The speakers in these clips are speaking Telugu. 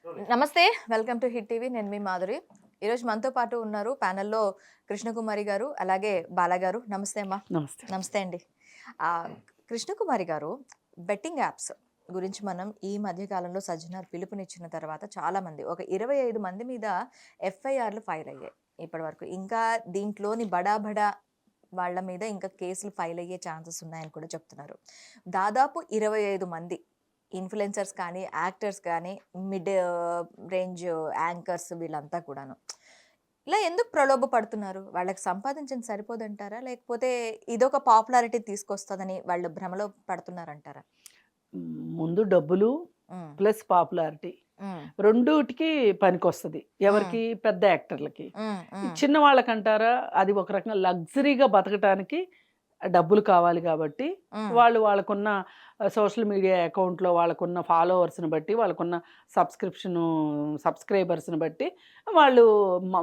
నమస్తే, వెల్కమ్ టు హిట్ టీవీ. నేను మీ మాధురి. ఈరోజు మనతో పాటు ఉన్నారు ప్యానెల్‌లో కృష్ణకుమారి గారు, అలాగే బాల గారు. నమస్తే అమ్మా. నమస్తే. నమస్తే అండి. కృష్ణకుమారి గారు, బెట్టింగ్ యాప్స్ గురించి మనం ఈ మధ్య కాలంలో సజ్జనార్ పిలుపునిచ్చిన తర్వాత చాలామంది ఒక 25 మంది మీద ఎఫ్ఐఆర్‌లు ఫైల్ అయ్యాయి ఇప్పటివరకు. ఇంకా దీంట్లోని బడా బడా వాళ్ళ మీద ఇంకా కేసులు ఫైల్ అయ్యే ఛాన్సెస్ ఉన్నాయని కూడా చెప్తున్నారు. దాదాపు 25 మంది ఇన్‌ఫ్లుయెన్సర్స్ కానీ, యాక్టర్స్ కానీ, మిడ్ రేంజ్ యాంకర్స్ వీళ్ళంతా కూడాను. ఇలా ఎందుకు ప్రలోభ పడుతున్నారు? వాళ్ళకి సంపాదించింది సరిపోదంటారా? లేకపోతే ఇదొక పాపులారిటీ తీసుకొస్తదని వాళ్ళు భ్రమలో పడుతున్నారంటారా? ముందు డబ్బులు హ్మ్. ప్లస్ పాపులారిటీ హ్మ్. రెండూటికి పనికొస్తది. ఎవరికి? పెద్ద యాక్టర్లకి. హ్మ్. ఈ హ్మ్. చిన్న వాళ్ళకంటారా, అది ఒక రకంగా లగ్జరీగా బతకటానికి డబ్బులు కావాలి కాబట్టి, హ్మ్. వాళ్ళకున్న సోషల్ మీడియా అకౌంట్‌లో వాళ్ళకున్న ఫాలోవర్స్‌ని బట్టి, వాళ్ళకున్న సబ్స్క్రైబర్స్‌ని బట్టి వాళ్ళు మ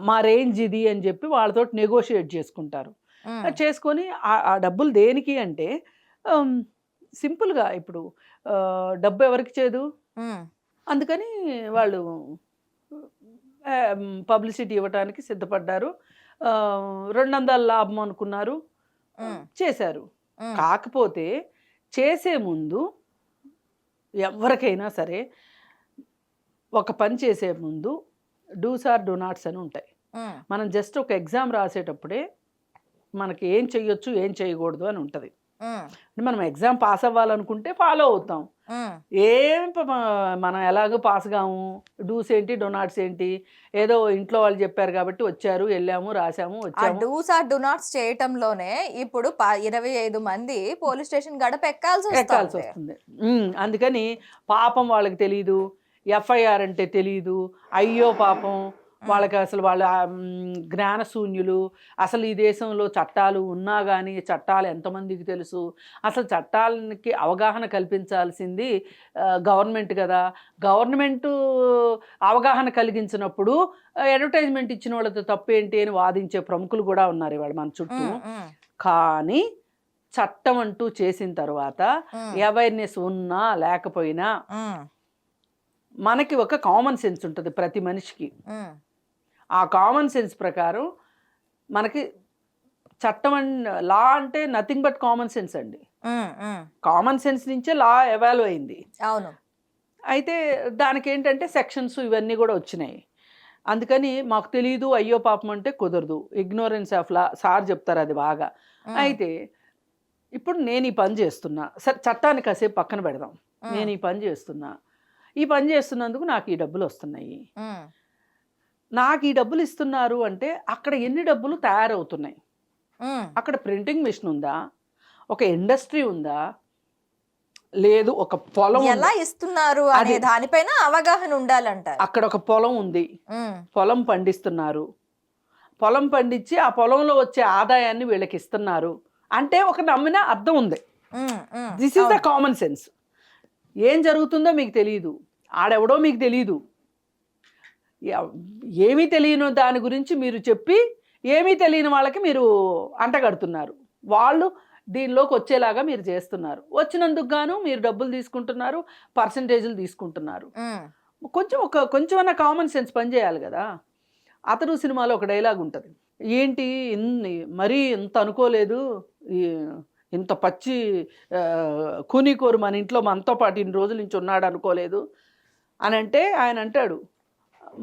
మా రేంజ్ ఇది అని చెప్పి వాళ్ళతోటి నెగోషియేట్ చేసుకుంటారు. హ్మ్. చేసుకొని ఆ డబ్బులు దేనికి అంటే ఆహ్, సింపుల్‌గా ఇప్పుడు డబ్బు ఎవరికి చేదు? హ్మ్. అందుకని వాళ్ళు పబ్లిసిటీ ఇవ్వటానికి సిద్ధపడ్డారు. 200 లాభం అనుకున్నారు. హ్మ్. చేశారు. హ్మ్. కాకపోతే చేసే ముందు ఎవ్వరికైనా సరే ఒక పని చేసే ముందు డూస్ ఆర్ డూ నాట్స్ అని ఉంటాయి. హ్మ్. మనం జస్ట్ ఒక ఎగ్జామ్ రాసేటప్పుడే మనకి ఏం చెయ్యొచ్చు, ఏం చేయకూడదు అని ఉంటది. హ్మ్. మనం ఎగ్జామ్ పాస్ అవ్వాలనుకుంటే ఫాలో అవుతాం. హ్మ్. ఏం ప మ మనం ఎలాగో పాస్ గాము. డూస్ ఏంటి, డోనాట్స్ ఏంటి, ఏదో ఇంట్లో వాళ్ళు చెప్పారు కాబట్టి వచ్చారు, ఎళ్ళాము, రాసాము, ఆ వచ్చాము. డూస్ ఆర్ డు నాట్స్ చేయటంలోనే ఇప్పుడు 25 మంది పోలీస్ స్టేషన్ గడప ఎక్కాల్సొస్తోంది. ఎక్కాల్సొస్తుంది. అందుకని పాపం వాళ్ళకి తెలీదు. ఎఫ్ఐఆర్ అంటే తెలీదు. అయ్యో పాపం! హ్మ్. వాళ్ళకసలు వాళ్ళ జ్ఞానశూన్యులు. అసలు ఈ దేశంలో చట్టాలు ఉన్నా గానీ, చట్టాలు ఎంతమందికి తెలుసు? అసలు చట్టాలకి అవగాహన కల్పించాల్సింది గవర్నమెంట్ గదా! గవర్నమెంటు అవగాహన కలిగించినప్పుడు అడ్వర్టైజ్‌మెంట్ ఇచ్చిన వాళ్ళతో తప్పేంటి అని వాదించే ప్రముఖులు గూడా ఉన్నారు ఇవాళ మన చుట్టూ. హ్మ్. హ్మ్. కానీ చట్టం అంటూ చేసిన తర్వాత హ్మ్. అవేర్‌నెస్ ఉన్నా, లేకపోయినా హ్మ్. మనకి ఒక కామన్ సెన్స్ ఉంటది ప్రతి మనిషికి. హ్మ్. ఆ కామన్ సెన్స్ ప్రకారం మనకి చట్టం లా అంటే నథింగ్ బట్ కామన్ సెన్స్ అండి. హ్మ్. హ్మ్. కామన్ సెన్స్ నుంచే లా ఎవాల్వ్ అయింది. అవును. అయితే దానికేంటంటే సెక్షన్స్ ఇవన్నీ గూడా వచ్చినాయి. అందుకని మాకు తెలీదు, అయ్యో పాపం అంటే కుదరదు. ఇగ్నోరెన్స్ ఆఫ్ లా సార్ చెప్తారు అది బాగా. హ్మ్. అయితే ఇప్పుడు నేను ఈ పని చేస్తున్నా. సరే చట్టాన్ని కాసేపు పక్కన పెడదాం. హ్మ్. నేను ఈ పని చేస్తున్నా. ఈ పని చేస్తున్నందుకు నాకు ఈ డబ్బులొస్తున్నాయి. హ్మ్. నాకు ఈ డబ్బులు ఇస్తున్నారు అంటే అక్కడ ఎన్ని డబ్బులు తయారవుతున్నాయి? హ్మ్. అక్కడ ప్రింటింగ్ మెషిన్ ఉందా? ఒక ఇండస్ట్రీ ఉందా? లేదు ఒక పొలం ఎలా ఉందా? ఇస్తున్నారు అనే అది దానిపైన అవగాహన ఉండాలంటారు. అక్కడ ఒక పొలం ఉంది. హ్మ్. పొలం పండిస్తున్నారు. పొలం పండించి ఆ పొలంలో వచ్చే ఆదాయాన్ని వీళ్ళకిస్తున్నారు. అంటే ఒక నమ్మిన అర్థం ఉంది. హ్మ్. హ్మ్. దిస్ ఈస్ ద అవును. Common sense. ఏం జరుగుతుందో మీకు తెలీదు. ఆడెవడో మీకు తెలీదు. ఎవ్ ఏమీ తెలియని దాని గురించి మీరు చెప్పి, ఏమీ తెలియని వాళ్ళకి మీరు అంటగడుతున్నారు. వాళ్ళు దీనిలోకొచ్చేలాగా మీరు చేస్తున్నారు. వచ్చినందుకు గాను మీరు డబ్బులు తీసుకుంటున్నారు, పర్సెంటేజ్‌లు తీసుకుంటున్నారు. హ్మ్. కొంచెమన్నా కామన్ సెన్స్ పని చేయాలి గదా! 'అతడు' సినిమాలో ఒక డైలాగ్ ఉంటది. ఏంటి మరీ ఇంత అనుకోలేదు. ఈ ఇంత పచ్చి కూనీకోరు మన ఇంట్లో మనతో పాటు ఇన్ని రోజుల నుంచి ఉన్నాడు అనుకోలేదు అనంటే ఆయన అంటాడు,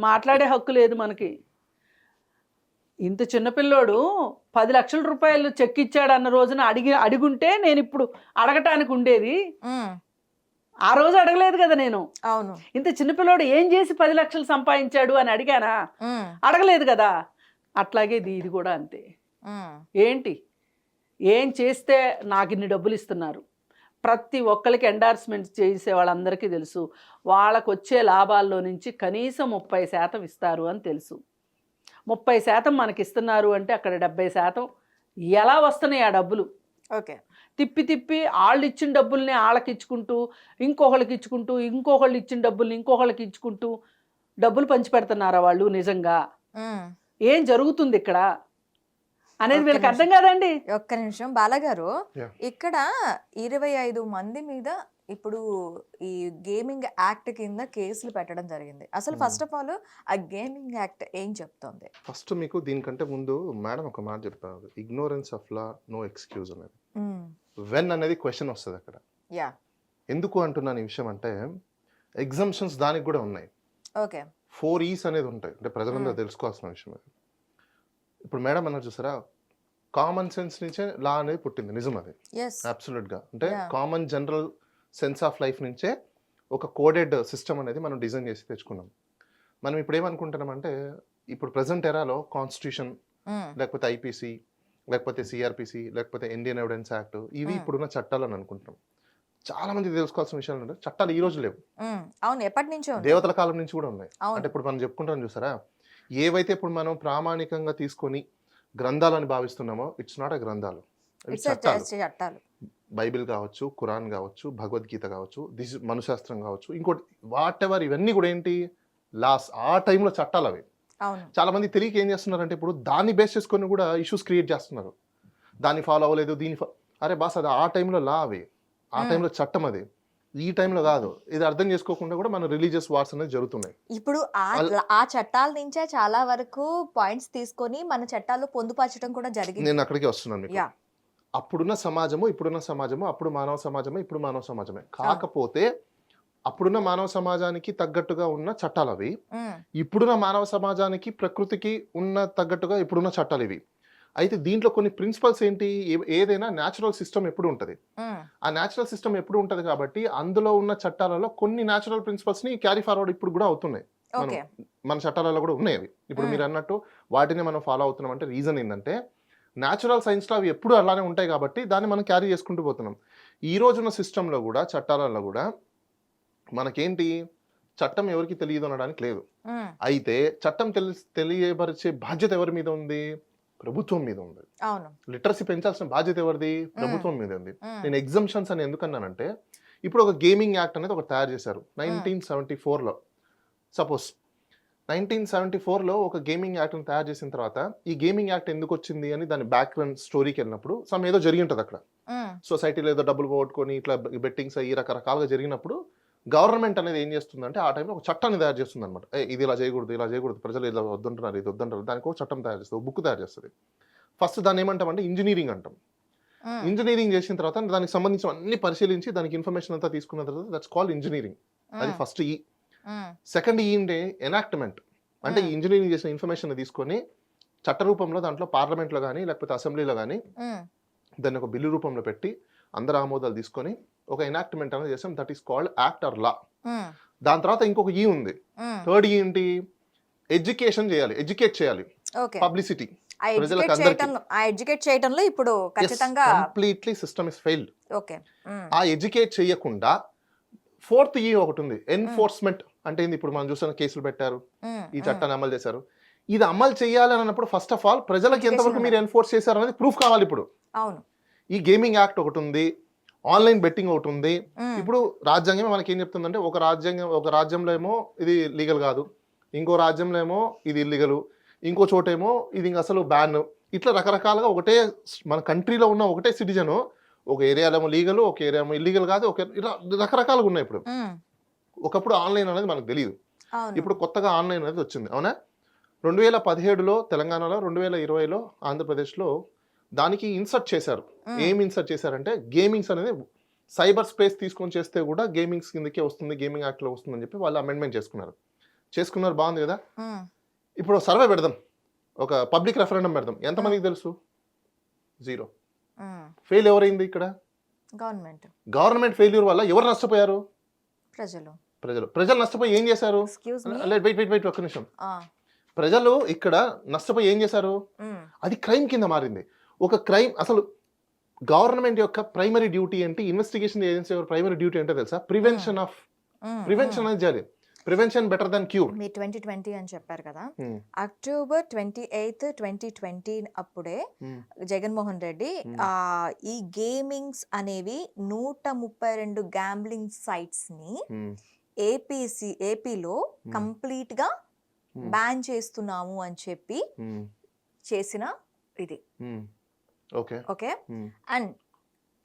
మాట్లాడే హక్కు లేదు మనకి. ఇంత చిన్న పిల్లోడు రూ. 10,00,000 చెక్ ఇచ్చాడన్న రోజున అడిగుంటే నేనిప్పుడు అడగటానికి ఉండేది. హ్మ్. ఆ రోజు అడగలేదు గదా నేను. అవును. ఇంత చిన్న పిల్లోడు ఏం చేసి 10,00,000 సంపాదించాడు అని అడిగానా? హ్మ్. అడగలేదు గదా! అట్లాగే ఇది గూడా అంతే. హ్మ్. ఏంటి? ఏం చేస్తే నాకిన్ని డబ్బులిస్తున్నారు? ప్రతి ఒక్కళ్ళకి ఎండార్స్‌మెంట్స్ చేసే వాళ్ళందరికీ తెలుసు. వాళ్ళకొచ్చే లాభాల్లో నుంచి కనీసం 30% ఇస్తారు అని తెలుసు. 30% మనకిస్తున్నారు అంటే అక్కడ 70% ఎలా వస్తున్నాయి ఆ డబ్బులు? ఓకే. తిప్పి తిప్పి ఆళ్ళిచ్చిన డబ్బుల్ని ఆళ్ళకిచ్చుకుంటూ, ఇంకొకళ్ళిచ్చిన డబ్బుల్ని ఇంకొకళ్ళకిచ్చుకుంటూ డబ్బులు పంచిపెడుతున్నారా వాళ్ళు నిజంగా? హ్మ్. ఏం జరుగుతుందిక్కడ? అనేది ఒక్క వీళ్ళకి నిమిషం. అర్థం కాదండి. ఒక్క నిమిషం బాలాగారు. యాహ్! ఇక్కడ 25 మంది మీద ఇప్పుడు ఈ గేమింగ్ యాక్ట్ కింద కేసులు పెట్టడం జరిగింది. అసలు ఫస్ట్ ఆఫ్ ఆల్ ఆ గేమింగ్ యాక్ట్ ఏం చెప్తోంది? ఫస్ట్ మీకు దీనికంటే ముందు మేడం ఒక మాట చెప్పారు, ignorance of law no excuse అనేది. వెన్ అనేది క్వశ్చన్ వస్తుంది అక్కడ. యా. ఎందుకు అంటున్నాను ఈ విషయం అంటే, ఎగ్జంప్షన్స్ దానికి కూడా ఉన్నాయి. ఓకే. 4 E's అనేది ఉంటాయి, అంటే ప్రజలందరూ తెలుసుకోవాల్సిన విషయం అది. ఇప్పుడు మేడం అన్నారు చూసారా, కామన్ సెన్స్ నుంచే లా అనేది పుట్టింది, నిజం అది అబ్సల్యూట్గా. అంటే common general sense of life నుంచే ఒక కోడెడ్ సిస్టమ్ అనేది మనం డిజైన్ చేసి తెచ్చుకున్నాం. మనం ఇప్పుడు ఏమనుకుంటున్నామంటే, ఇప్పుడు ప్రజెంట్ ఎరాలో కాన్స్టిట్యూషన్, లేకపోతే ఐపీసీ, లేకపోతే సిఆర్పిసి, లేకపోతే ఇండియన్ ఎవిడెన్స్ యాక్ట్, ఇవి ఇప్పుడున్న చట్టాలు అని అనుకుంటున్నాం. చాలా మంది తెలుసుకోవాల్సిన విషయాలు ఉంటాయి. చట్టాలు ఈ రోజు లేవు, అవును, ఎప్పటి నుంచో దేవతల కాలం నుంచి కూడా ఉన్నాయి. అంటే ఇప్పుడు మనం చెప్పుకుంటాం చూసారా, ఏవైతే ఇప్పుడు మనం ప్రామాణికంగా తీసుకొని గ్రంథాలని భావిస్తున్నామో, ఇట్స్ నాట్ ఎ గ్రంథాలు, చట్టాలు. బైబిల్ కావచ్చు, ఖురాన్ కావచ్చు, భగవద్గీత కావచ్చు, మనుశాస్త్రం కావచ్చు, ఇంకోటి వాట్ ఎవర్, ఇవన్నీ కూడా ఏంటి, లాస్ ఆ టైంలో చట్టాలు అవి. చాలా మంది తెలియక ఏం చేస్తున్నారంటే, ఇప్పుడు దాన్ని బేస్ చేసుకొని కూడా ఇష్యూస్ క్రియేట్ చేస్తున్నారు. దాన్ని ఫాలో అవ్వలేదు, అరే బాస్ అది ఆ టైంలో లా, అవి ఆ టైంలో చట్టం, అది ఈ టైంలో కాదు. ఇది అర్థం చేసుకోకుండా కూడా మన రిలీజియస్ వార్స్ అనేది జరుగుతున్నాయి. ఇప్పుడు ఆ చట్టాల నుంచే చాలా వరకు పాయింట్స్ తీసుకొని మన చట్టాలు పొందుపరచడం కూడా జరిగింది. నేను అక్కడికి వస్తున్నాను మీకు. అప్పుడున్న సమాజము, ఇప్పుడున్న సమాజము, అప్పుడు మానవ సమాజమే, ఇప్పుడు మానవ సమాజమే. కాకపోతే అప్పుడున్న మానవ సమాజానికి తగ్గట్టుగా ఉన్న చట్టాలు అవి, ఇప్పుడున్న మానవ సమాజానికి ప్రకృతికి ఉన్న తగ్గట్టుగా ఇప్పుడున్న చట్టాలు ఇవి. అయితే దీంట్లో కొన్ని ప్రిన్సిపల్స్ ఏంటి, ఏదైనా న్యాచురల్ సిస్టమ్ ఎప్పుడు ఉంటుంది, ఆ న్యాచురల్ సిస్టమ్ ఎప్పుడు ఉంటుంది కాబట్టి అందులో ఉన్న చట్టాలలో కొన్ని న్యాచురల్ ప్రిన్సిపల్స్ ని క్యారీ ఫార్వర్డ్ ఇప్పుడు కూడా అవుతున్నాయి. మన చట్టాలలో కూడా ఉన్నాయి అవి. ఇప్పుడు మీరు అన్నట్టు వాటిని మనం ఫాలో అవుతున్నాం అంటే రీజన్ ఏంటంటే, న్యాచురల్ సైన్స్లో అవి ఎప్పుడు అలానే ఉంటాయి కాబట్టి దాన్ని మనం క్యారీ చేసుకుంటూ పోతున్నాం. ఈ రోజున్న సిస్టంలో కూడా, చట్టాలలో కూడా మనకేంటి, చట్టం ఎవరికి తెలియదు అనడానికి లేదు. అయితే చట్టం తెలియపరిచే బాధ్యత ఎవరి మీద ఉంది, ప్రభుత్వం మీద ఉంది. లిటరసీ పెంచాల్సిన బాధ్యత ఎవరిది, ప్రభుత్వం మీద ఉంది. నేను ఎగ్జంప్షన్స్ అని ఎందుకన్నానంటే, ఇప్పుడు ఒక గేమింగ్ యాక్ట్ అనేది ఒకటి తయారు చేశారు 1974లో. సపోజ్ 1974లో ఒక గేమింగ్ యాక్ట్ని తయారు చేసిన తర్వాత, ఈ గేమింగ్ యాక్ట్ ఎందుకు వచ్చింది అని దాని బ్యాక్గ్రౌండ్ స్టోరీకి వెళ్ళినప్పుడు సమ్ ఏదో జరిగి ఉంటుంది అక్కడ. సొసైటీలో ఏదో డబ్బులు పోగొట్టుకొని ఇట్లా బెట్టింగ్స్ అయ్యి రకరకాలుగా జరిగినప్పుడు గవర్నమెంట్ అనేది ఏం చేస్తుందంటే, ఆ టైంలో ఒక చట్టాన్ని తయారు చేస్తుంది అనమాట. ఇది ఇలా చేయకూడదు, ఇలా చేయకూడదు, ప్రజలు ఇలా వద్దంటున్నారు, ఇది వద్దంటారు, దానికి ఒక చట్టం తయారు చేస్తుంది, బుక్ తయారు చేస్తుంది. ఫస్ట్ దాన్ని ఏమంటామంటే ఇంజనీరింగ్ అంటాం. ఇంజనీరింగ్ చేసిన తర్వాత దానికి సంబంధించిన అన్ని పరిశీలించి దానికి ఇన్ఫర్మేషన్ అంతా తీసుకున్న తర్వాత దట్స్ కాల్డ్ ఇంజనీరింగ్. అది ఫస్ట్ ఈ. సెకండ్ ఈ అంటే ఎనాక్ట్మెంట్. అంటే ఈ ఇంజనీరింగ్ చేసిన ఇన్ఫర్మేషన్ తీసుకొని చట్ట రూపంలో దాంట్లో పార్లమెంట్లో కానీ లేకపోతే అసెంబ్లీలో కానీ దాన్ని ఒక బిల్లు రూపంలో పెట్టి అందరు ఆమోదాలు తీసుకొని ఒక ఎనాక్ట్మెంట్ అనేది చేసాం, that is called act or law. దాని తర్వాత ఇంకొక ఈ ఉంది, థర్డ్ ఈ ఏంటి, ఎడ్యుకేషన్ చేయాలి, ఎడ్యుకేట్ చేయాలి, publicity. Completely system is failed. ఆ ఎడ్యుకేట్ చేయకుండా ఫోర్త్ ఈ ఒకటి ఉంది, ఎన్ఫోర్స్మెంట్. అంటే ఇప్పుడు మనం చూస్తున్న కేసులు పెట్టారు, ఈ చట్టాన్ని అమలు చేశారు. ఇది అమలు చేయాలి అన్నప్పుడు ఫస్ట్ ఆఫ్ ఆల్ ప్రజలకు ఎంతవరకు మీరు ఎన్ఫోర్స్ చేశారు అనేది ప్రూఫ్ కావాలి. ఇప్పుడు ఈ గేమింగ్ యాక్ట్ ఒకటి ఉంది, ఆన్లైన్ బెట్టింగ్ ఒకటి ఉంది. ఇప్పుడు రాజ్యాంగం మనకి ఏం చెప్తుందంటే, ఒక రాజ్యంలో ఏమో ఇది లీగల్ కాదు, ఇంకో రాజ్యంలో ఏమో ఇది ఇల్లీగల్, ఇంకో చోటేమో ఇది అసలు బ్యాన్. ఇట్లా రకరకాలుగా ఒకటే మన కంట్రీలో ఉన్న ఒకటే సిటిజన్ ఒక ఏరియాలో ఏమో లీగల్, ఒక ఏరియా ఏమో ఇల్లీగల్ కాదు, ఇలా రకరకాలుగా ఉన్నాయి. ఇప్పుడు ఒకప్పుడు ఆన్లైన్ అనేది మనకు తెలియదు, ఇప్పుడు కొత్తగా ఆన్లైన్ అనేది వచ్చింది, అవునా. 2017లో తెలంగాణలో, 2020లో ఆంధ్రప్రదేశ్లో దానికి ఇన్సర్ట్ చేశారు. ఏం ఇన్సర్ట్ చేశారంటే, గేమింగ్స్ అనేది సైబర్ స్పేస్ తీసుకొని చేస్తే కూడా గేమింగ్స్ కిందకే వస్తుంది, గేమింగ్ యాక్ట్లో వస్తుందని చెప్పి వాళ్ళు అమెండ్మెంట్ చేసుకున్నారు. బాగుంది కదా. ఇప్పుడు సర్వే పెడదాం, ఒక పబ్లిక్ రెఫరెండం పెడదాం, ఎంతమందికి తెలుసు, 0. ఫెయిల్ ఎవరైంది ఇక్కడ, గవర్నమెంట్ ఫెయిల్యూర్ వల్ల ఎవరు నష్టపోయారు, ప్రజలు నష్టపోయి ఏం చేశారు, వెయిట్ ఒక్క నిమిషం. ప్రజలు ఇక్కడ నష్టపోయి ఏం చేశారు, అది క్రైమ్ కింద మారింది. ఒక క్రైమ్ అసలు గవర్నమెంట్ యొక్క ప్రైమరీ డ్యూటీ ఏంటి, ఇన్వెస్టిగేషన్ ఏజెన్సీ యొక్క ప్రైమరీ డ్యూటీ ఏంటో తెలుసా, ప్రివెన్షన్ అనేది చేయాలి. Prevention better than cure. మీరు 2020 అని చెప్పారు కదా, అక్టోబర్ 28, 2020 అప్పుడే జగన్మోహన్ రెడ్డి ఈ గేమింగ్స్ అనేవి 132 గ్యాంబ్లింగ్ సైట్స్ ని ఏపీలో కంప్లీట్ గా బ్యాన్ చేస్తున్నాము అని చెప్పి చేసిన ఇది. ఓకే. అండ్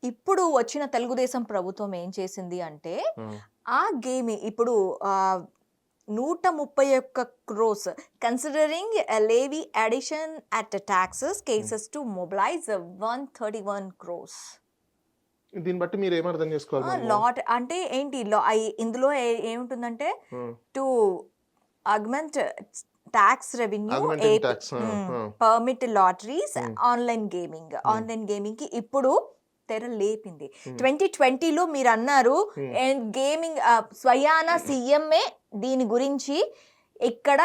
ఇప్పుడు వచ్చిన తెలుగుదేశం ప్రభుత్వం ఏం చేసింది అంటే ఉమ్, ఆ గేమ్ ఇప్పుడు 131 crores considering levy addition at taxes cases to mobilize 131 crores. దీన్ని బట్టి మీరు ఏమర్థం చేసుకోవాలి మనము? లాట్ అంటే ఏంటి ఇందులో ఏముంటుందంటే um, to augment tax revenue Augmenting tax, permit lotteries Hmm. Online gaming కి ఇప్పుడు తెర లేపింది. 2020లో మీరు అన్నారు గేమింగ్ స్వయాన సీఎంఏ దీని గురించి ఇక్కడ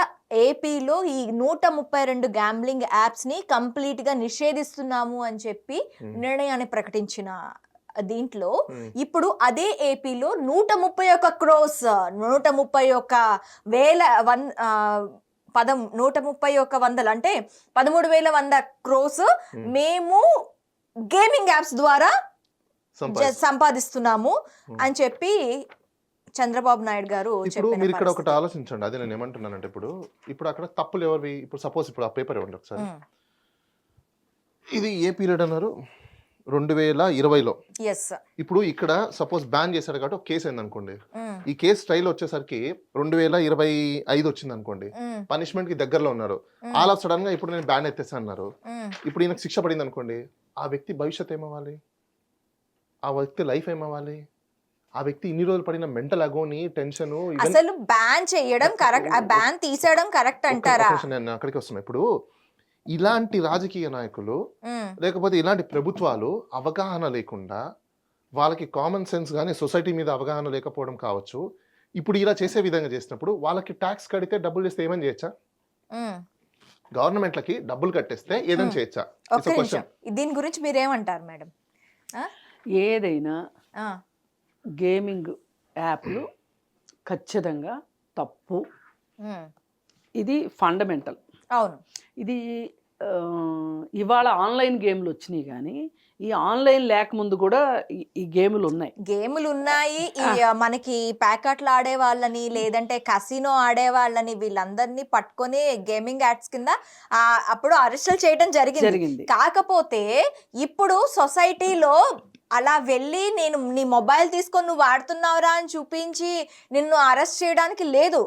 ఏపీలో ఈ 132 గ్యాంబ్లింగ్ యాప్స్ ని కంప్లీట్ గా నిషేధిస్తున్నాము అని చెప్పి నిర్ణయాన్ని ప్రకటించిన దీంట్లో Hmm. ఇప్పుడు అదే ఏపీలో 131 crores 131 అంటే 13,100 crores మేము గేమింగ్ యాప్స్ ద్వారా సంపాదిస్తున్నాము అని చెప్పి చంద్రబాబు నాయుడు గారు ఇప్పుడు మీరు ఇక్కడ ఒకటి చెప్పిన ఆలోచించండి. అదే నేను ఏమంటున్నానంటే ఇప్పుడు అక్కడ తప్పులు ఎవరివి? ఇప్పుడు సపోజ్ ఇప్పుడు ఆ పేపర్ ఇవ్వండి ఒకసారి. ఇది ఏ పీరియడ్ అన్నారు? 2020లో. ఎస్ ఇప్పుడు ఇక్కడ సపోజ్ బ్యాన్ చేశారు కాబట్టి ఒక కేసు అయింది అనుకోండి. ఈ కేసు ట్రైల్ వచ్చేసరికి 2025 వచ్చింది అనుకోండి. పనిష్మెంట్ కి దగ్గరలో ఉన్నారు. ఆల్ ఆఫ్ సడన్ గా ఇప్పుడు నేను బ్యాన్ ఎత్తేసా అన్నారు. ఇప్పుడు ఈయనకు శిక్ష పడింది అనుకోండి. ఆ వ్యక్తి భవిష్యత్ ఏమవ్వాలి? ఆ వ్యక్తి లైఫ్ ఏమవ్వాలి? ఆ వ్యక్తి ఇన్ని రోజులు పడిన మెంటల్ అగోని టెన్షన్ అసలు బ్యాన్ చేయడం కరెక్ట్, బ్యాన్ తీసేయడం కరెక్ట్ అంటారా? నేను అక్కడికి వస్తున్నా. ఇప్పుడు ఇలాంటి రాజకీయ నాయకులు లేకపోతే ఇలాంటి ప్రభుత్వాలు అవగాహన లేకుండా, వాళ్ళకి కామన్ సెన్స్ కానీ సొసైటీ మీద అవగాహన లేకపోవడం కావచ్చు. ఇప్పుడు ఇలా చేసే విధంగా చేసినప్పుడు వాళ్ళకి ట్యాక్స్ కడితే డబ్బులు చేస్తే ఏమని చేయొచ్చా? గవర్నమెంట్లకి డబ్బులు కట్టేస్తే ఏదైనా చేయొచ్చా? ఒక్క నిమిషం, దీని గురించి మీరేమంటారు మేడం? ఏదైనా గేమింగ్ యాప్లు ఖచ్చితంగా తప్పు. ఇది ఫండమెంటల్. అవును, ఇది ఇవాళ ఆన్లైన్ గేమ్లు వచ్చినాయి, కానీ ఈ ఆన్లైన్ లేకముందు కూడా ఈ గేములు ఉన్నాయి. మనకి ప్యాకెట్లు ఆడే వాళ్ళని లేదంటే కసినో ఆడే వాళ్ళని వీళ్ళందరినీ పట్టుకొని గేమింగ్ యాడ్స్ కింద అప్పుడు అరెస్టులు చేయడం జరిగింది. కాకపోతే ఇప్పుడు సొసైటీలో అలా వెళ్ళి నేను నీ మొబైల్ తీసుకొని నువ్వు వాడుతున్నావురా అని చూపించి నిన్ను అరెస్ట్ చేయడానికి లేదు.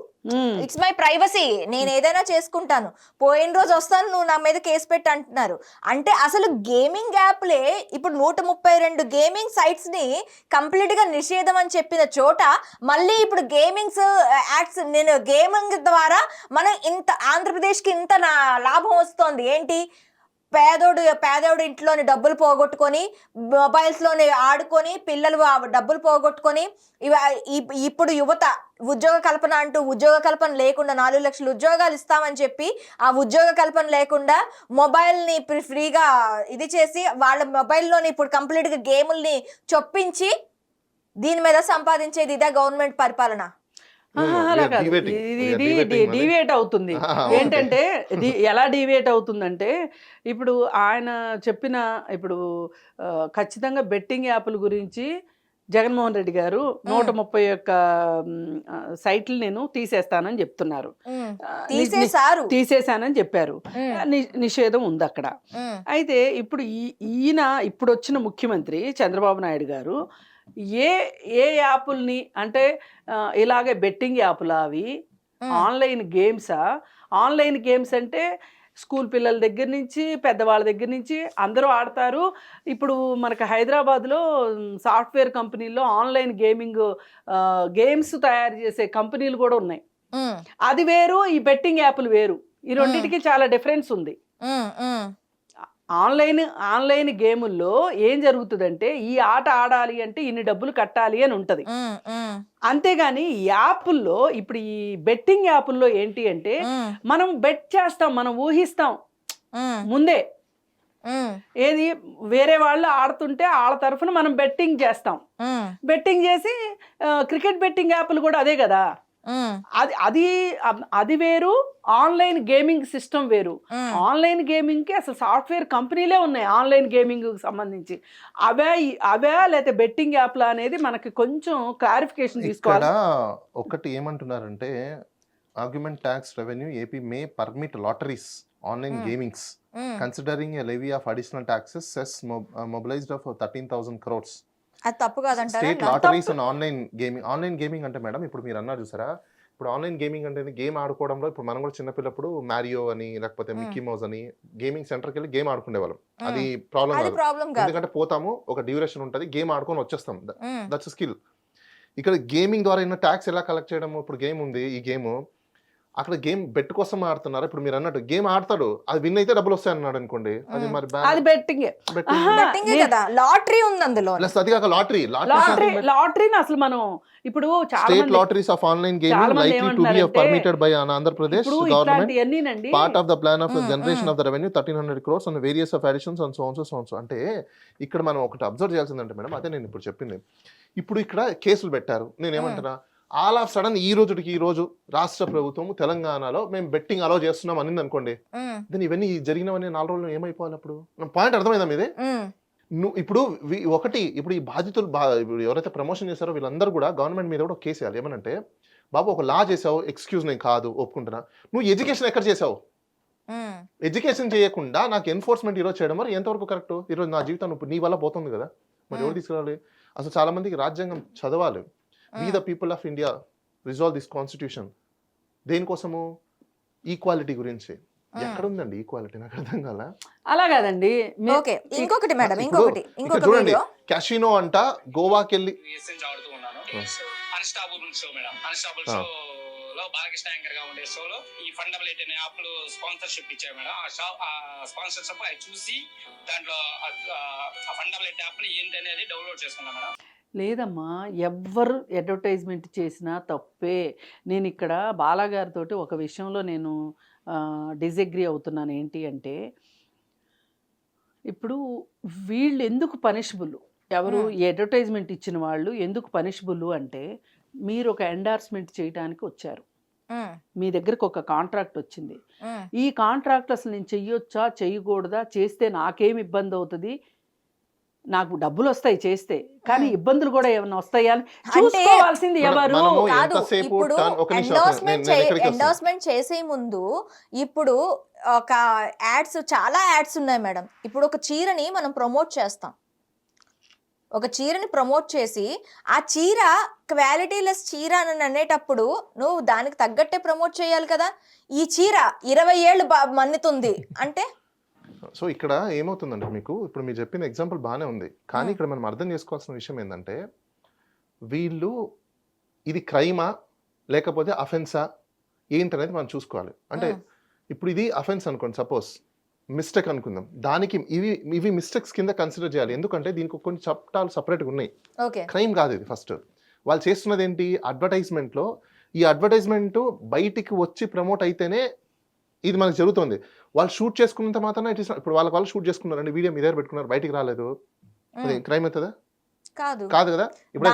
ఇట్స్ మై ప్రైవసీ, నేను ఏదైనా చేసుకుంటాను, పోయిన రోజు వస్తాను నువ్వు నా మీద కేసు పెట్టి అంటున్నారు. అంటే అసలు గేమింగ్ యాప్లే ఇప్పుడు 132 గేమింగ్ సైట్స్ ని కంప్లీట్ గా నిషేధం అని చెప్పిన చోట మళ్ళీ ఇప్పుడు గేమింగ్ ద్వారా మనం ఇంత ఆంధ్రప్రదేశ్కి ఇంత లాభం వస్తుంది. ఏంటి? పేదోడు ఇంట్లోని డబ్బులు పోగొట్టుకొని మొబైల్స్లోని ఆడుకొని పిల్లలు డబ్బులు పోగొట్టుకొని ఇప్పుడు యువత ఉద్యోగ కల్పన అంటూ ఉద్యోగ కల్పన లేకుండా 4 లక్షల ఉద్యోగాలు ఇస్తామని చెప్పి ఆ ఉద్యోగ కల్పన లేకుండా మొబైల్ని ఫ్రీగా ఇది చేసి వాళ్ళ మొబైల్లోని ఇప్పుడు కంప్లీట్గా గేముల్ని చొప్పించి దీని మీద సంపాదించేది ఇదే గవర్నమెంట్ పరిపాలన. ఇది డీవియేట్ అవుతుంది. ఏంటంటే ఎలా డీవియేట్ అవుతుందంటే ఇప్పుడు ఆయన చెప్పిన ఇప్పుడు ఖచ్చితంగా బెట్టింగ్ యాప్ల గురించి జగన్మోహన్ రెడ్డి గారు 131 సైట్లు నేను తీసేస్తానని చెప్తున్నారు. తీసేశానని చెప్పారు. నిషేధం ఉంది అక్కడ. అయితే ఇప్పుడు ఈయన ఇప్పుడు వచ్చిన ముఖ్యమంత్రి చంద్రబాబు నాయుడు గారు ఏ యాప్ల్ని అంటే ఇలాగే బెట్టింగ్ యాప్లు అవి ఆన్లైన్ గేమ్సా? ఆన్లైన్ గేమ్స్ అంటే స్కూల్ పిల్లల దగ్గర నుంచి పెద్దవాళ్ళ దగ్గర నుంచి అందరూ ఆడతారు. ఇప్పుడు మనకి హైదరాబాద్లో సాఫ్ట్వేర్ కంపెనీల్లో ఆన్లైన్ గేమ్స్ తయారు చేసే కంపెనీలు కూడా ఉన్నాయి. అది వేరు, ఈ బెట్టింగ్ యాప్లు వేరు. ఈ రెండింటికి చాలా డిఫరెన్స్ ఉంది. ఆన్లైన్ గేముల్లో ఏం జరుగుతుందంటే ఈ ఆట ఆడాలి అంటే ఇన్ని డబ్బులు కట్టాలి అని ఉంటది. అంతేగాని యాప్ల్లో ఇప్పుడు ఈ బెట్టింగ్ యాప్ల్లో ఏంటి అంటే మనం బెట్ చేస్తాం, మనం ఊహిస్తాం ముందే. ఏది వేరే వాళ్ళు ఆడుతుంటే వాళ్ళ తరఫున మనం బెట్టింగ్ చేస్తాం. బెట్టింగ్ చేసి క్రికెట్ బెట్టింగ్ యాప్లు కూడా అదే కదా. అది వేరు, ఆన్లైన్ గేమింగ్ సిస్టమ్ వేరు. ఆన్లైన్ గేమింగ్ కి అసలు సాఫ్ట్వేర్ కంపెనీలే ఉన్నాయి ఆన్లైన్ గేమింగ్ సంబంధించి. అవే లేకపోతే బెట్టింగ్ యాప్లా అనేది మనకి కొంచెం క్లారిఫికేషన్ తీసుకోవాలి. ఒకటి ఏమంటున్నారంటే argument tax revenue AP may permit lotteries online gamings considering a levy of additional taxes cess mobilized of 13,000 crores. అది తప్పు కాదంటారా state lotteries and online gaming అంటే మేడం ఇప్పుడు మీరు అన్నారు చూసారా, ఇప్పుడు ఆన్లైన్ గేమింగ్ అంటే గేమ్ ఆడుకోవడంలో ఇప్పుడు మనం కూడా చిన్నపిల్లప్పుడు మారియో అని లేకపోతే మిక్కీ మౌస్ అని గేమింగ్ సెంటర్కి వెళ్ళి గేమ్ ఆడుకునేవాళ్ళం. అది ప్రాబ్లం అది కాదు, ప్రాబ్లం కాదు. ఎందుకంటే పోతాము ఒక డ్యూరేషన్ ఉంటుంది, గేమ్ ఆడుకొని వచ్చేస్తాం, దట్స్ స్కిల్. ఇక్కడ గేమింగ్ ద్వారా అయిన ట్యాక్స్ ఎలా కలెక్ట్ చేయడం, ఇప్పుడు గేమ్ ఉంది, ఈ గేమ్ అక్కడ గేమ్ బెట్ కోసం ఆడుతున్నారు. ఇప్పుడు మీరు అన్నట్టు గేమ్ ఆడతాడు, అది విన్ అయితే డబ్బులు వస్తాయి అన్నాడు అనుకోండి, అది మరి అది బెట్టింగ్. బెట్టింగే కదా, లాటరీ ఉంది అందులో. ప్లస్ అది కాక లాటరీని అసలు మనం ఇప్పుడు state lotteries of online gaming likely to be permitted by an Andhra Pradesh government, part of the plan of generation of the revenue 1,300 crores on various of additions and so on so on. అంటే ఇక్కడ మనం ఒకటి అబ్జర్వ్ చేయాల్సిందంటే మేడం, అదే నేను ఇప్పుడు చెప్పింది. ఇప్పుడు ఇక్కడ కేసులు పెట్టారు, నేనేమంటున్నా, ఆల్ ఆఫ్ సడన్ ఈ రోజుకి ఈ రోజు రాష్ట్ర ప్రభుత్వం తెలంగాణలో మేము బెట్టింగ్ అలౌ చేస్తున్నాం అనింది అనుకోండి, దెన్ ఇవన్నీ జరిగినవన్నీ 4 రోజులు ఏమైపోవాలి? అప్పుడు పాయింట్ అర్థమైందా మీదే? ఇప్పుడు ఇప్పుడు ఈ బాధితులు ఇప్పుడు ఎవరైతే ప్రమోషన్ చేశారో వీళ్ళందరూ కూడా గవర్నమెంట్ మీద కూడా ఒక కేసు వేయాలి. ఏమనంటే, బాబు ఒక లా చేసావు, ఎక్స్క్యూజ్ నేను కాదు ఒప్పుకుంటున్నా, నువ్వు ఎడ్యుకేషన్ ఎక్కడ చేసావు? ఎడ్యుకేషన్ చేయకుండా నాకు ఎన్ఫోర్స్మెంట్ ఈరోజు చేయడం మరి ఎంతవరకు కరెక్ట్? ఈరోజు నా జీవితం నీ వల్ల పోతుంది కదా, మరి ఎవరు తీసుకురావాలి? అసలు చాలా మందికి రాజ్యాంగం చదవాలి. We the people of India resolve this constitution దేనికోసము? ఈక్వాలిటీ గురించి. ఎక్కడ ఉందండి ఈక్వాలిటీ? నాకు అర్థం కాల. అలా కాదండి. ఓకే, ఇంకొకటి మేడం, ఇంకొక చూడండి, క్యాసినో అంట గోవాకి వెళ్ళి అన్స్టాపుల్ షో మేడం, అన్స్టాపుల్ షోలో బాలకృష్ణ యాంకర్ గా ఉండే షోలో ఈ ఫండబుల్ అనే యాప్ లో స్పాన్సర్షిప్ ఇచ్చారు మేడం. ఆ స్పాన్సర్షిప్ అది చూసి దాంట్లో ఫండబుల్ యాప్ ని ఏంటి అనేది డౌన్లోడ్ చేసుకున్నాం మేడం. లేదమ్మా, ఎవ్వరు అడ్వర్టైజ్మెంట్ చేసినా తప్పే. నేను ఇక్కడ బాలాగారితో ఒక విషయంలో నేను డిసగ్రీ అవుతున్నాను. ఏంటి అంటే, ఇప్పుడు వీళ్ళు ఎందుకు పనిషబుల్, ఎవరు ఈ అడ్వర్టైజ్మెంట్ ఇచ్చిన వాళ్ళు ఎందుకు పనిషబుల్ అంటే, మీరు ఒక ఎండార్స్మెంట్ చేయడానికి వచ్చారు, మీ దగ్గరకు ఒక కాంట్రాక్ట్ వచ్చింది, ఈ కాంట్రాక్ట్ అసలు నేను చెయ్యొచ్చా చెయ్యకూడదా, చేస్తే నాకేం ఇబ్బంది అవుతుంది, నాకు డబ్బులు వస్తాయి చేస్తే, కానీ ఇబ్బందులు కూడా ఏమైనా వస్తాయా అని చూసుకోవాల్సింది ఎవరు? ఇప్పుడు ఎండోర్స్మెంట్ చేసే ముందు ఇప్పుడు ఒక చాలా యాడ్స్ ఉన్నాయి మేడం. ఇప్పుడు ఒక చీరని మనం ప్రమోట్ చేస్తాం, ఒక చీరని ప్రమోట్ చేసి ఆ చీర క్వాలిటీలెస్ చీర అని అనేటప్పుడు నువ్వు దానికి తగ్గట్టే ప్రమోట్ చేయాలి కదా. ఈ చీర 20 ఏళ్ళు మన్నుతుంది అంటే, సో ఇక్కడ ఏమవుతుందంటే, మీకు ఇప్పుడు మీరు చెప్పిన ఎగ్జాంపుల్ బాగానే ఉంది, కానీ ఇక్కడ మనం అర్థం చేసుకోవాల్సిన విషయం ఏంటంటే, వీళ్ళు ఇది క్రైమా లేకపోతే అఫెన్సా ఏంటనేది మనం చూసుకోవాలి. అంటే ఇప్పుడు ఇది అఫెన్స్ అనుకోండి, సపోజ్ మిస్టేక్ అనుకుందాం, దానికి ఇవి మిస్టేక్స్ కింద కన్సిడర్ చేయాలి. ఎందుకంటే దీనికి కొన్ని చట్టాలు సపరేట్గా ఉన్నాయి, క్రైమ్ కాదు ఇది. ఫస్ట్ వాళ్ళు చేస్తున్నది ఏంటి, అడ్వర్టైజ్మెంట్లో ఈ అడ్వర్టైజ్మెంట్ బయటికి వచ్చి ప్రమోట్ అయితేనే ఇది మనకు జరుగుతుంది. వాళ్ళు షూట్ చేసుకున్నంత మాత్రాన ఇట్ ఇస్, ఇప్పుడు వాళ్ళు షూట్ చేసుకున్నారండి, వీడియో మీ దగ్గర పెట్టుకున్నారు, బయటికి రాలేదు, అది క్రైమ్ అవుతుందా? కాదు కదా. ఇప్పుడు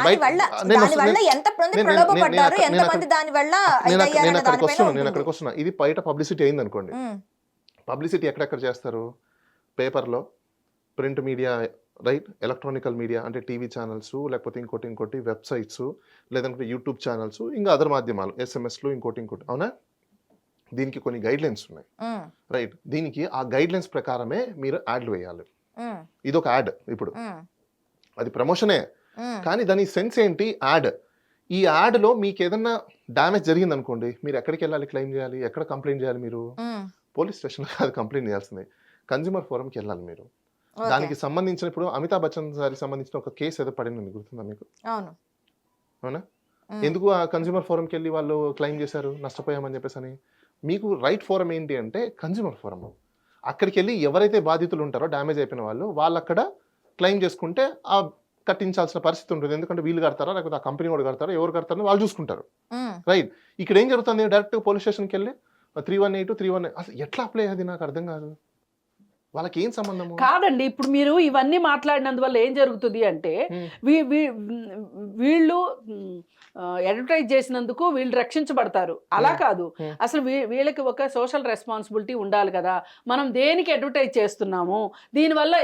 నేను అక్కడికి వస్తున్నా, ఇది బయట పబ్లిసిటీ అయింది అనుకోండి. పబ్లిసిటీ ఎక్కడెక్కడ చేస్తారు? పేపర్లో, print media, right, electronical media అంటే టీవీ ఛానల్స్, లేకపోతే ఇంకోటి వెబ్సైట్స్, లేదంటే యూట్యూబ్ ఛానల్స్, ఇంకా అదర్ మాధ్యమాలు, ఎస్ఎంఎస్లు, ఇంకోటి అవునా? దీనికి కొన్ని గైడ్ లైన్స్ ఉన్నాయి, రైట్. దీనికి ఆ గైడ్ లైన్స్ ప్రకారమే మీరు యాడ్లు వేయాలి. ఇది ఒక యాడ్, ఇప్పుడు అది ప్రమోషనే, కానీ దాని సెన్స్ ఏంటి, యాడ్. ఈ యాడ్లో మీకు ఏదన్నా డ్యామేజ్ జరిగింది అనుకోండి, మీరు ఎక్కడికి వెళ్ళాలి, క్లెయిమ్ చేయాలి, ఎక్కడ కంప్లైంట్ చేయాలి? మీరు పోలీస్ స్టేషన్లో కాదు కంప్లైంట్ చేయాల్సింది, కన్జ్యూమర్ ఫోరంకి వెళ్ళాలి మీరు. దానికి సంబంధించిన, ఇప్పుడు అమితాబ్ బచ్చన్ గారికి సంబంధించిన ఒక కేసు ఏదో పడింది, గుర్తుందా మీకు? అవునా? ఎందుకు ఆ కన్జ్యూమర్ ఫోరంకి వెళ్ళి వాళ్ళు క్లెయిమ్ చేశారు, నష్టపోయామని చెప్పేసి అని? మీకు రైట్ ఫోరం ఏంటి అంటే కన్జ్యూమర్ ఫోరం. అక్కడికి వెళ్ళి ఎవరైతే బాధితులు ఉంటారో, డ్యామేజ్ అయిపోయిన వాళ్ళు అక్కడ క్లెయిమ్ చేసుకుంటే ఆ కట్టించాల్సిన పరిస్థితి ఉంటుంది. ఎందుకంటే వీళ్ళు కడతారా లేకపోతే ఆ కంపెనీ కూడా కడతారా, ఎవరు కడతారని వాళ్ళు చూసుకుంటారు, రైట్. ఇక్కడ ఏం జరుగుతుంది, డైరెక్ట్ పోలీస్ స్టేషన్కి వెళ్ళి 318 318 అసలు ఎట్లా అప్లై అది నాకు అర్థం కాదు. వాళ్ళకి ఏం సంబంధము? కాదండి, ఇప్పుడు మీరు ఇవన్నీ మాట్లాడినందువల్ల ఏం జరుగుతుంది అంటే Hmm. వీళ్ళు అడ్వర్టైజ్ చేసినందుకు వీళ్ళు రక్షించబడతారు. అలా కాదు, అసలు వీళ్ళకి ఒక సోషల్ రెస్పాన్సిబిలిటీ ఉండాలి కదా. మనం దేనికి అడ్వర్టైజ్ చేస్తున్నాము, దీనివల్ల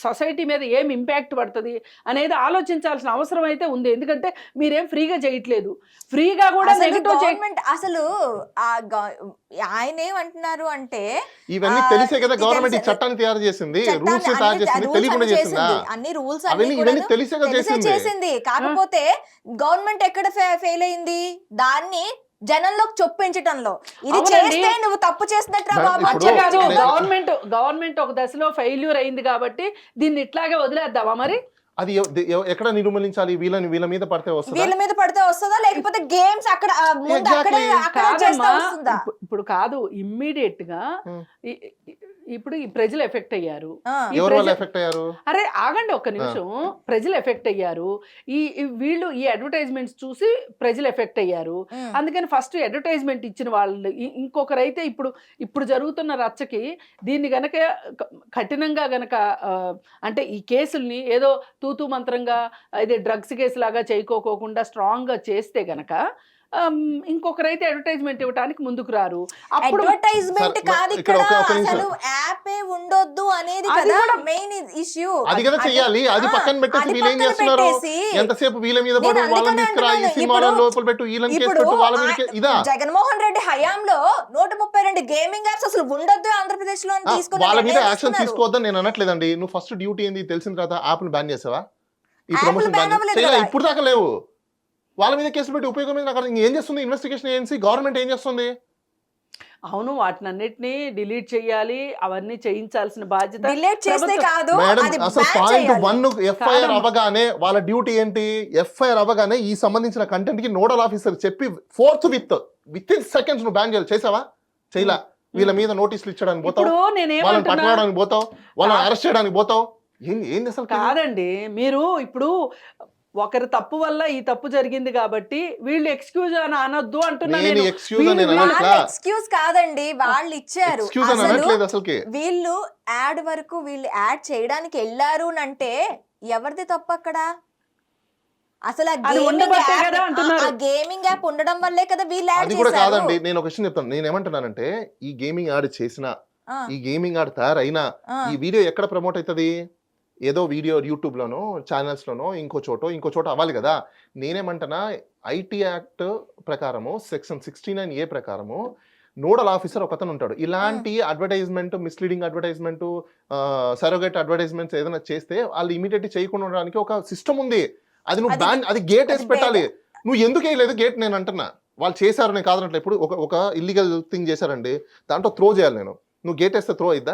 సొసైటీ మీద ఏం ఇంపాక్ట్ పడుతుంది అనేది ఆలోచించాల్సిన అవసరం అయితే ఉంది. ఎందుకంటే మీరేం ఫ్రీగా చేయట్లేదు, ఫ్రీగా కూడా నెగటివ్ గవర్నమెంట్ అసలు ఆయన ఏమంటున్నారు అంటే ఇవన్నీ తెలిసే కదా గవర్నమెంట్ ఈ చట్టాన్ని తయారు చేసింది, రూల్స్ తయారు చేసింది, తెలియకుండా చేసిందా? అన్ని రూల్స్ ఇవన్నీ తెలిసే కదా చేసింది. కాకపోతే గవర్నమెంట్ ఎక్కడ ఫెయిల్ అయింది, దాన్ని జనంలోకి చొప్పించటంలో. ఇది చేస్తే నువ్వు తప్పు చేసినట్రా బాబు. గవర్నమెంట్ ఒక దశలో ఫెయిల్యూర్ అయింది కాబట్టి దీన్ని ఇట్లాగే వదిలేద్దామా మరి? అది ఎక్కడ నిర్మూలించాలి? వీళ్ళ మీద పడితే వస్తుందా లేకపోతే గేమ్స్ అక్కడ ఇప్పుడు కాదు, ఇమ్మీడియట్ గా ఇప్పుడు ఈ ప్రజలు ఎఫెక్ట్ అయ్యారు. అరే ఆగండి ఒక్క నిమిషం, ప్రజలు ఎఫెక్ట్ అయ్యారు. వీళ్ళు ఈ అడ్వర్టైజ్మెంట్స్ చూసి ప్రజలు ఎఫెక్ట్ అయ్యారు. అందుకని ఫస్ట్ అడ్వర్టైజ్మెంట్ ఇచ్చిన వాళ్ళు ఇంకొకరైతే ఇప్పుడు జరుగుతున్న రచ్చకి దీన్ని గనక కఠినంగా గనక అంటే ఈ కేసుల్ని ఏదో తూతూ మంత్రంగా ఇది డ్రగ్స్ కేసు లాగా చేయకోకుండా స్ట్రాంగ్ గా చేస్తే గనక ఇంకొకరైతే అడ్వర్టైజ్మెంట్ ఇవ్వడానికి ముందుకు రారు. అడ్వర్టైజ్మెంట్ కాదు ఇక్కడ, అసలు యాపే ఉండొద్దు అనేది కదా మెయిన్ ఇష్యూ. అది కదా చెయ్యాలి, అది పక్కన పెట్టేసి వీళ్ళు ఏం చేస్తున్నారు? ఎంతసేపు వీళ్ళ మీద పడు, వాళ్ళని తీసుకురా, ఈ సినిమాలో లోపల పెట్టు, వీళ్ళని కేసు పెట్టు, వాళ్ళ మీద ఇదా. జగన్మోహన్ రెడ్డి హయాంలో 132 గేమింగ్ యాప్స్ అసలు ఉండొద్దు ఆంధ్రప్రదేశ్ లో తీసుకుని వాళ్ళ మీద యాక్షన్ తీసుకోవద్దని నేను అనట్లేదండి. నువ్వు ఫస్ట్ డ్యూటీ ఏంది తెలిసిన తర్వాత యాప్ ని బ్యాన్ చేసావా? ఈ ప్రమోషన్ బ్యాన్ ఇప్పుడు దాకా లేవు. వాళ్ళ మీద కేసులు పెట్టి ఉపయోగం మీద నాకు ఏం చేస్తుంది ఇన్వెస్టిగేషన్ ఏజెన్సీ, గవర్నమెంట్ ఏం చేస్తుంది? అవును, వాటిని అన్నిటిని డిలీట్ చేయాలి, అవన్నీ చేయించాల్సిన బాధ్యత. డిలీట్ చేస్తే కాదు, మేడం అసలు పాయింట్ 1 ఎఫ్ఐఆర్ అవ్వగానే వాళ్ళ డ్యూటీ ఏంటి? ఎఫ్ఐఆర్ అవ్వగానే ఈ సంబంధించిన కంటెంట్ కి నోడల్ ఆఫీసర్ చెప్పి విత్ ఇన్ సెకండ్స్ నువ్వు బ్యాన్ చేయాలి. చేసావా? చేయలా. వీళ్ళ మీద నోటీసులు ఇచ్చడానికి పోతావు, వాళ్ళని పట్టుకోవడానికి పోతావు, వాళ్ళని అరెస్ట్ చేయడానికి పోతావు. ఏంది అసలు? కాదండి, మీరు ఇప్పుడు ఒకరి తప్పు వల్ల ఈ తప్పు జరిగింది కాబట్టి వీళ్ళు ఎక్స్క్యూజ్ అని అనొద్దు అంటున్నాను. ఎక్స్క్యూజ్ కాదండి, వాళ్ళు ఇచ్చారు. వీళ్ళు యాడ్ వరకు వీళ్ళు యాడ్ చేయడానికి వెళ్ళారు అంటే ఎవరిది తప్పు అక్కడ? అసలు ఆ గేమింగ్ యాప్ ఉండడం వల్లే కదా వీళ్ళు యాడ్ చేశారు. కాదండి, నేను ఒక విషయం చెప్తాను. నేను ఏమంటున్నానంటే ఈ గేమింగ్ యాడ్ చేసినా, ఈ గేమింగ్ యాడ్ తయారైనా ఈ వీడియో ఎక్కడ ప్రమోట్ అవుతుంది? ఏదో వీడియో యూట్యూబ్లోనో ఛానల్స్లోనో ఇంకో చోట అవ్వాలి కదా. నేనేమంటున్నా, ఐటీ యాక్ట్ ప్రకారము సెక్షన్ 69A ప్రకారము నోడల్ ఆఫీసర్ ఒకతను ఉంటాడు. ఇలాంటి advertisement, misleading advertisement, surrogate advertisements ఏదైనా చేస్తే వాళ్ళు ఇమీడియట్లీ చేయకుండా ఉండడానికి ఒక సిస్టమ్ ఉంది. అది నువ్వు బ్యాన్, అది గేట్ వేసి పెట్టాలి. నువ్వు ఎందుకు వేయలేదు గేట్? నేను అంటున్నా వాళ్ళు చేశారు, నేను కాదనట్లే. ఇప్పుడు ఒక ఇల్లీగల్ థింగ్ చేశారండి, దాంట్లో త్రో చేయాలి. నేను నువ్వు గేట్ వేస్తే త్రో అయిద్దా?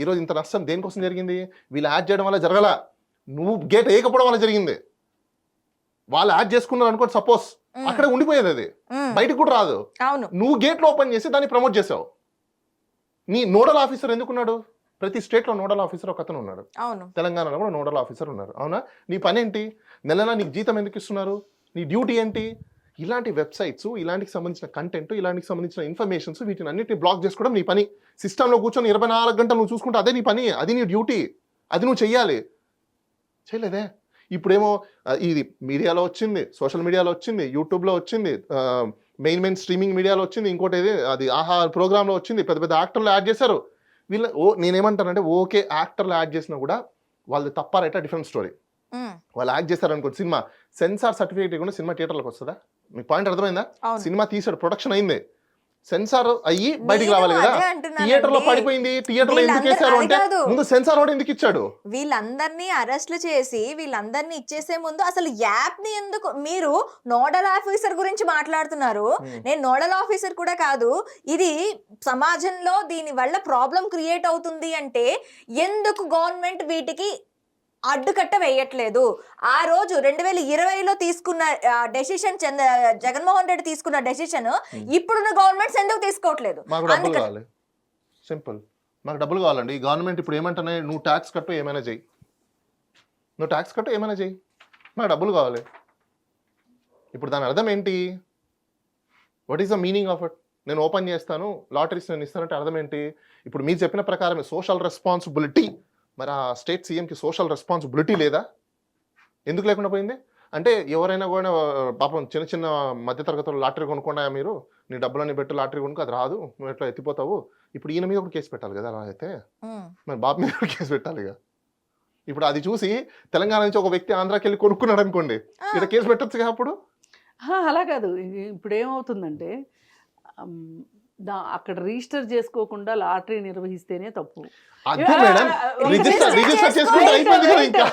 ఈరోజు ఇంత నష్టం దేనికోసం జరిగింది? వీళ్ళు యాడ్ చేయడం వల్ల జరగల, నువ్వు గేట్ వేయకపోవడం వల్ల జరిగింది. వాళ్ళు యాడ్ చేసుకున్నారు అనుకోండి, సపోజ్ అక్కడ ఉండిపోయేది, అది బయటకు కూడా రాదు. నువ్వు గేట్లు ఓపెన్ చేసి దాన్ని ప్రమోట్ చేసావు. నీ నోడల్ ఆఫీసర్ ఎందుకున్నాడు? ప్రతి స్టేట్లో నోడల్ ఆఫీసర్ ఒక అతను ఉన్నాడు, తెలంగాణలో కూడా నోడల్ ఆఫీసర్ ఉన్నారు. అవునా? నీ పని ఏంటి? నెలలా నీకు జీతం ఎందుకు ఇస్తున్నారు? నీ డ్యూటీ ఏంటి? ఇలాంటి వెబ్సైట్స్, ఇలాంటికి సంబంధించిన కంటెంట్, ఇలాంటికి సంబంధించిన ఇన్ఫర్మేషన్స్, వీటిని అన్నింటినీ బ్లాక్ చేసుకోవడం నీ పని. సిస్టంలో కూర్చొని 24 గంటలు నువ్వు చూసుకుంటే అదే నీ పని, అది నీ డ్యూటీ, అది నువ్వు చెయ్యాలి. చేయలేదే. ఇప్పుడేమో ఇది మీడియాలో వచ్చింది, సోషల్ మీడియాలో వచ్చింది, యూట్యూబ్లో వచ్చింది, మెయిన్ స్ట్రీమింగ్ మీడియాలో వచ్చింది, ఇంకోటి అది ఆహా ప్రోగ్రాంలో వచ్చింది, పెద్ద యాక్టర్లు యాడ్ చేశారు. నేనేమంటానంటే ఓకే, యాక్టర్లు యాడ్ చేసినా కూడా వాళ్ళది తప్పారైతే డిఫరెంట్ స్టోరీ. వాళ్ళు యాడ్ చేస్తారు అనుకోండి, సినిమా సెన్సార్ సర్టిఫికేట్ ఇవ్వకుండా సినిమా థియేటర్లకు వస్తుందా? మీకు పాయింట్ అర్థమైందా? సినిమా తీసాడు, ప్రొడక్షన్ అయింది, సెన్సార్ అయ్యి బయటికి రావాలి కదా. థియేటర్ లో పడిపోయింది, థియేటర్ లో ఎందుకు వేశారు అంటే ముందు సెన్సార్ కూడా ఎందుకు ఇచ్చాడు? వీళ్ళందరినీ అరెస్ట్లు చేసి వీళ్ళందరినీ ఇచ్చేసే ముందు అసలు యాప్ ని ఎందుకు? మీరు నోడల్ ఆఫీసర్ గురించి మాట్లాడుతున్నారు, నేను నోడల్ ఆఫీసర్ కూడా కాదు. ఇది సమాజంలో దీని వల్ల ప్రాబ్లం క్రియేట్ అవుతుంది అంటే ఎందుకు గవర్నమెంట్ వీటికి అడ్డుకట్ట వేయట్లేదు? ఆ రోజు 2020లో తీసుకున్న డెసిషన్, జగన్మోహన్ రెడ్డి తీసుకున్న డెసిషన్ ఇప్పుడున్న గవర్నమెంట్స్ ఎందుకు తీసుకోవట్లేదు? సింపుల్, మాకు డబ్బులు కావాలండి. ఈ గవర్నమెంట్ ఇప్పుడు ఏమంటున్నాయి, నువ్వు ట్యాక్స్ కట్టు, ఏమైనా చెయ్యి, నువ్వు ట్యాక్స్ కట్టు, ఏమైనా చెయ్యి, మాకు డబ్బులు కావాలి. ఇప్పుడు దాని అర్థం ఏంటి? What is the meaning of it? నేను ఓపెన్ చేస్తాను, లాటరీస్ నేను ఇస్తానంటే అర్థం ఏంటి? ఇప్పుడు మీరు చెప్పిన ప్రకారం సోషల్ రెస్పాన్సిబిలిటీ, మరి ఆ స్టేట్ సీఎంకి సోషల్ రెస్పాన్సిబిలిటీ లేదా? ఎందుకు లేకుండా పోయింది? అంటే ఎవరైనా కూడా పాపం చిన్న చిన్న మధ్యతరగతులు లాటరీ కొనుక్కున్నా, మీరు నీ డబ్బులన్నీ పెట్టి లాటరీ కొనుక్కో, అది రాదు, నువ్వు ఎట్లా ఎత్తిపోతావు. ఇప్పుడు ఈయన మీద కూడా కేసు పెట్టాలి కదా అలా అయితే, మరి బాబు మీద కూడా కేసు పెట్టాలి కదా. ఇప్పుడు అది చూసి తెలంగాణ నుంచి ఒక వ్యక్తి ఆంధ్రాకి వెళ్ళి కొనుక్కున్నాడు అనుకోండి, ఇక్కడ కేసు పెట్టచ్చు అప్పుడు. అలా కాదు, ఇప్పుడు ఏమవుతుందంటే అక్కడ రిజిస్టర్ చేసుకోకుండా లాటరీ నిర్వహిస్తేనే తప్పు. అదే మేడం, రిజిస్టర్ చేసుకుంటే అయిపోయింది కదా ఇంకా.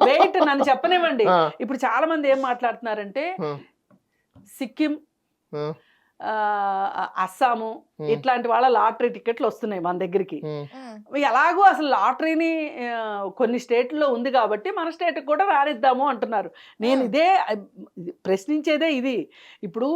వెయిట్, నన్ను చెప్పనివ్వండి. ఇప్పుడు చాలా మంది ఏం మాట్లాడుతున్నారంటే సిక్కిం, అస్సాము ఇట్లాంటి వాళ్ళ లాటరీ టికెట్లు వస్తున్నాయి మన దగ్గరికి. ఎలాగో అసలు లాటరీని కొన్ని స్టేట్లో ఉంది కాబట్టి మన స్టేట్కి కూడా రానిద్దాము అంటున్నారు. నేను ఇదే ప్రశ్నించేదే ఇది. ఇప్పుడు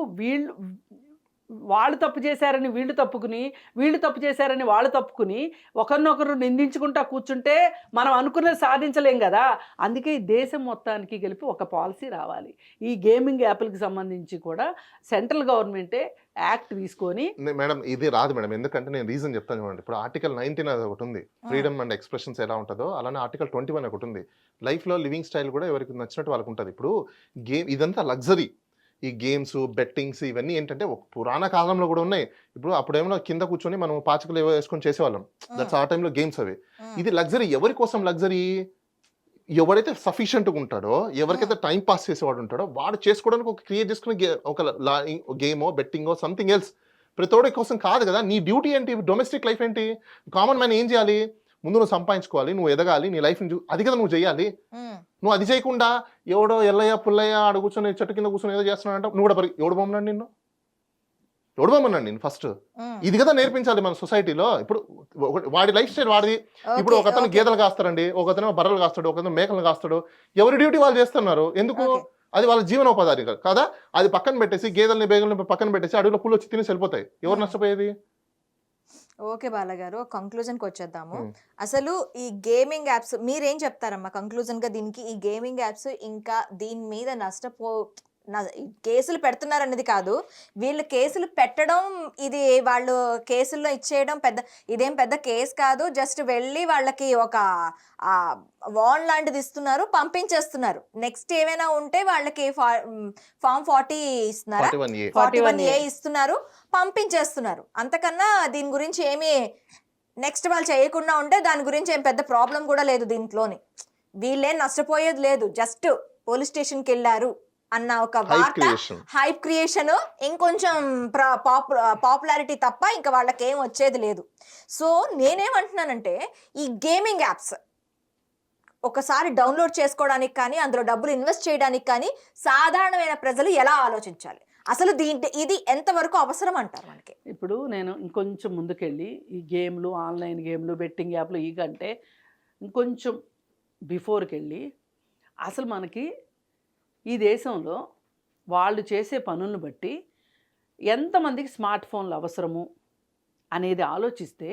వాళ్ళు తప్పు చేశారని వీళ్ళు తప్పుకుని, వీళ్ళు తప్పు చేశారని వాళ్ళు తప్పుకుని ఒకరినొకరు నిందించుకుంటా కూర్చుంటే మనం అనుకున్నది సాధించలేం కదా. అందుకే ఈ దేశం మొత్తానికి కలిపి ఒక పాలసీ రావాలి. ఈ గేమింగ్ యాప్లకు సంబంధించి కూడా సెంట్రల్ గవర్నమెంటే యాక్ట్ తీసుకొని. మేడం ఇది రాదు మేడం, ఎందుకంటే నేను రీజన్ చెప్తాను చూడండి. ఇప్పుడు ఆర్టికల్ 19 అది ఒకటి ఉంది, ఫ్రీడమ్ అండ్ ఎక్స్ప్రెషన్స్ ఎలా ఉంటుందో అలానే ఆర్టికల్ 21 ఒకటి ఉంది. లైఫ్లో లివింగ్ స్టైల్ కూడా ఎవరికి నచ్చినట్టు వాళ్ళకి ఉంటుంది. ఇప్పుడు ఇదంతా లగ్జరీ. ఈ గేమ్స్, బెట్టింగ్స్ ఇవన్నీ ఏంటంటే ఒక పురాణ కాలంలో కూడా ఉన్నాయి. ఇప్పుడు అప్పుడేమో కింద కూర్చొని మనం పాచికలు ఏవో వేసుకొని చేసేవాళ్ళం, దట్స్ ఆ టైంలో గేమ్స్ అవి. ఇది లగ్జరీ. ఎవరి కోసం లగ్జరీ? ఎవరైతే సఫిషియెంట్గా ఉంటాడో, ఎవరికైతే టైం పాస్ చేసేవాడు ఉంటాడో వాడు చేసుకోవడానికి ఒక క్రియేట్ చేసుకునే ఒక గేమో, బెట్టింగో, సంథింగ్ ఎల్స్. ప్రతోడి కోసం కాదు కదా. నీ డ్యూటీ ఏంటి? డొమెస్టిక్ లైఫ్ ఏంటి? కామన్ మ్యాన్ ఏం చేయాలి? ముందు నువ్వు సంపాదించుకోవాలి, నువ్వు ఎదగాలి, నీ లైఫ్ అది కదా నువ్వు చేయాలి. నువ్వు అది చేయకుండా ఎవడో ఎల్లయ్య పుల్లయ్య ఆడ కూర్చొని చెట్టు కింద కూర్చొని ఏదో చేస్తున్నాడు అంటే నువ్వు కూడా ఎవడు బొమ్మన్నాడు నిన్ను? ఎవడు బొమ్మన్నాడు నేను? ఫస్ట్ ఇది కదా నేర్పించాలి మన సొసైటీలో. ఇప్పుడు వాడి లైఫ్ స్టైల్ వాడిది. ఇప్పుడు ఒకతను గేదెలు కాస్తారండి, ఒకతను బర్రెలు కాస్తాడు, ఒకతను మేకలు కాస్తాడు. ఎవరి డ్యూటీ వాళ్ళు చేస్తున్నారు. ఎందుకు? అది వాళ్ళ జీవనోపాధి కదా. అది పక్కన పెట్టేసి గేదెల్ని బేగల్ని పక్కన పెట్టేసి అడవిలో పుల్లు వచ్చి తినేసి వెళ్ళిపోతాయి. ఎవరు నష్టపోయేది? ఓకే బాలగారు, కంక్లూజన్కి వచ్చేద్దాము. అసలు ఈ గేమింగ్ యాప్స్ మీరేం చెప్తారమ్మా కంక్లూజన్గా దీనికి? ఈ గేమింగ్ యాప్స్ ఇంకా దీని మీద కేసులు పెడుతున్నారన్నది కాదు, వీళ్ళు కేసులు పెట్టడం, ఇది వాళ్ళు కేసుల్లో ఇచ్చేయడం ఇదేం పెద్ద కేసు కాదు. జస్ట్ వెళ్ళి వాళ్ళకి ఒక వాన్ లాంటిది ఇస్తున్నారు, పంపించేస్తున్నారు. నెక్స్ట్ ఏమైనా ఉంటే వాళ్ళకి ఫామ్ 40 ఇస్తున్నారా, 41A ఇస్తున్నారు, పంపించేస్తున్నారు. అంతకన్నా దీని గురించి ఏమీ నెక్స్ట్ వాళ్ళు చేయకుండా ఉంటే దాని గురించి ఏం పెద్ద ప్రాబ్లం కూడా లేదు దీంట్లోని. వీళ్ళేం నష్టపోయేది లేదు, జస్ట్ పోలీస్ స్టేషన్కి వెళ్ళారు అన్న ఒక వార్త, హైప్ క్రియేషన్, ఇంకొంచెం పాపులారిటీ తప్ప ఇంకా వాళ్ళకి ఏం వచ్చేది లేదు. సో నేనేమంటున్నానంటే ఈ గేమింగ్ యాప్స్ ఒకసారి డౌన్లోడ్ చేసుకోవడానికి కానీ అందులో డబ్బులు ఇన్వెస్ట్ చేయడానికి కానీ సాధారణమైన ప్రజలు ఎలా ఆలోచించాలి? అసలు ఇది ఎంతవరకు అవసరం అంటారు మనకి? ఇప్పుడు నేను ఇంకొంచెం ముందుకెళ్ళి ఈ గేమ్లు, ఆన్లైన్ గేమ్లు, బెట్టింగ్ యాప్లు ఈ కంటే ఇంకొంచెం బిఫోర్కి వెళ్ళి అసలు మనకి ఈ దేశంలో వాళ్ళు చేసే పనులను బట్టి ఎంతమందికి స్మార్ట్ ఫోన్లు అవసరము అనేది ఆలోచిస్తే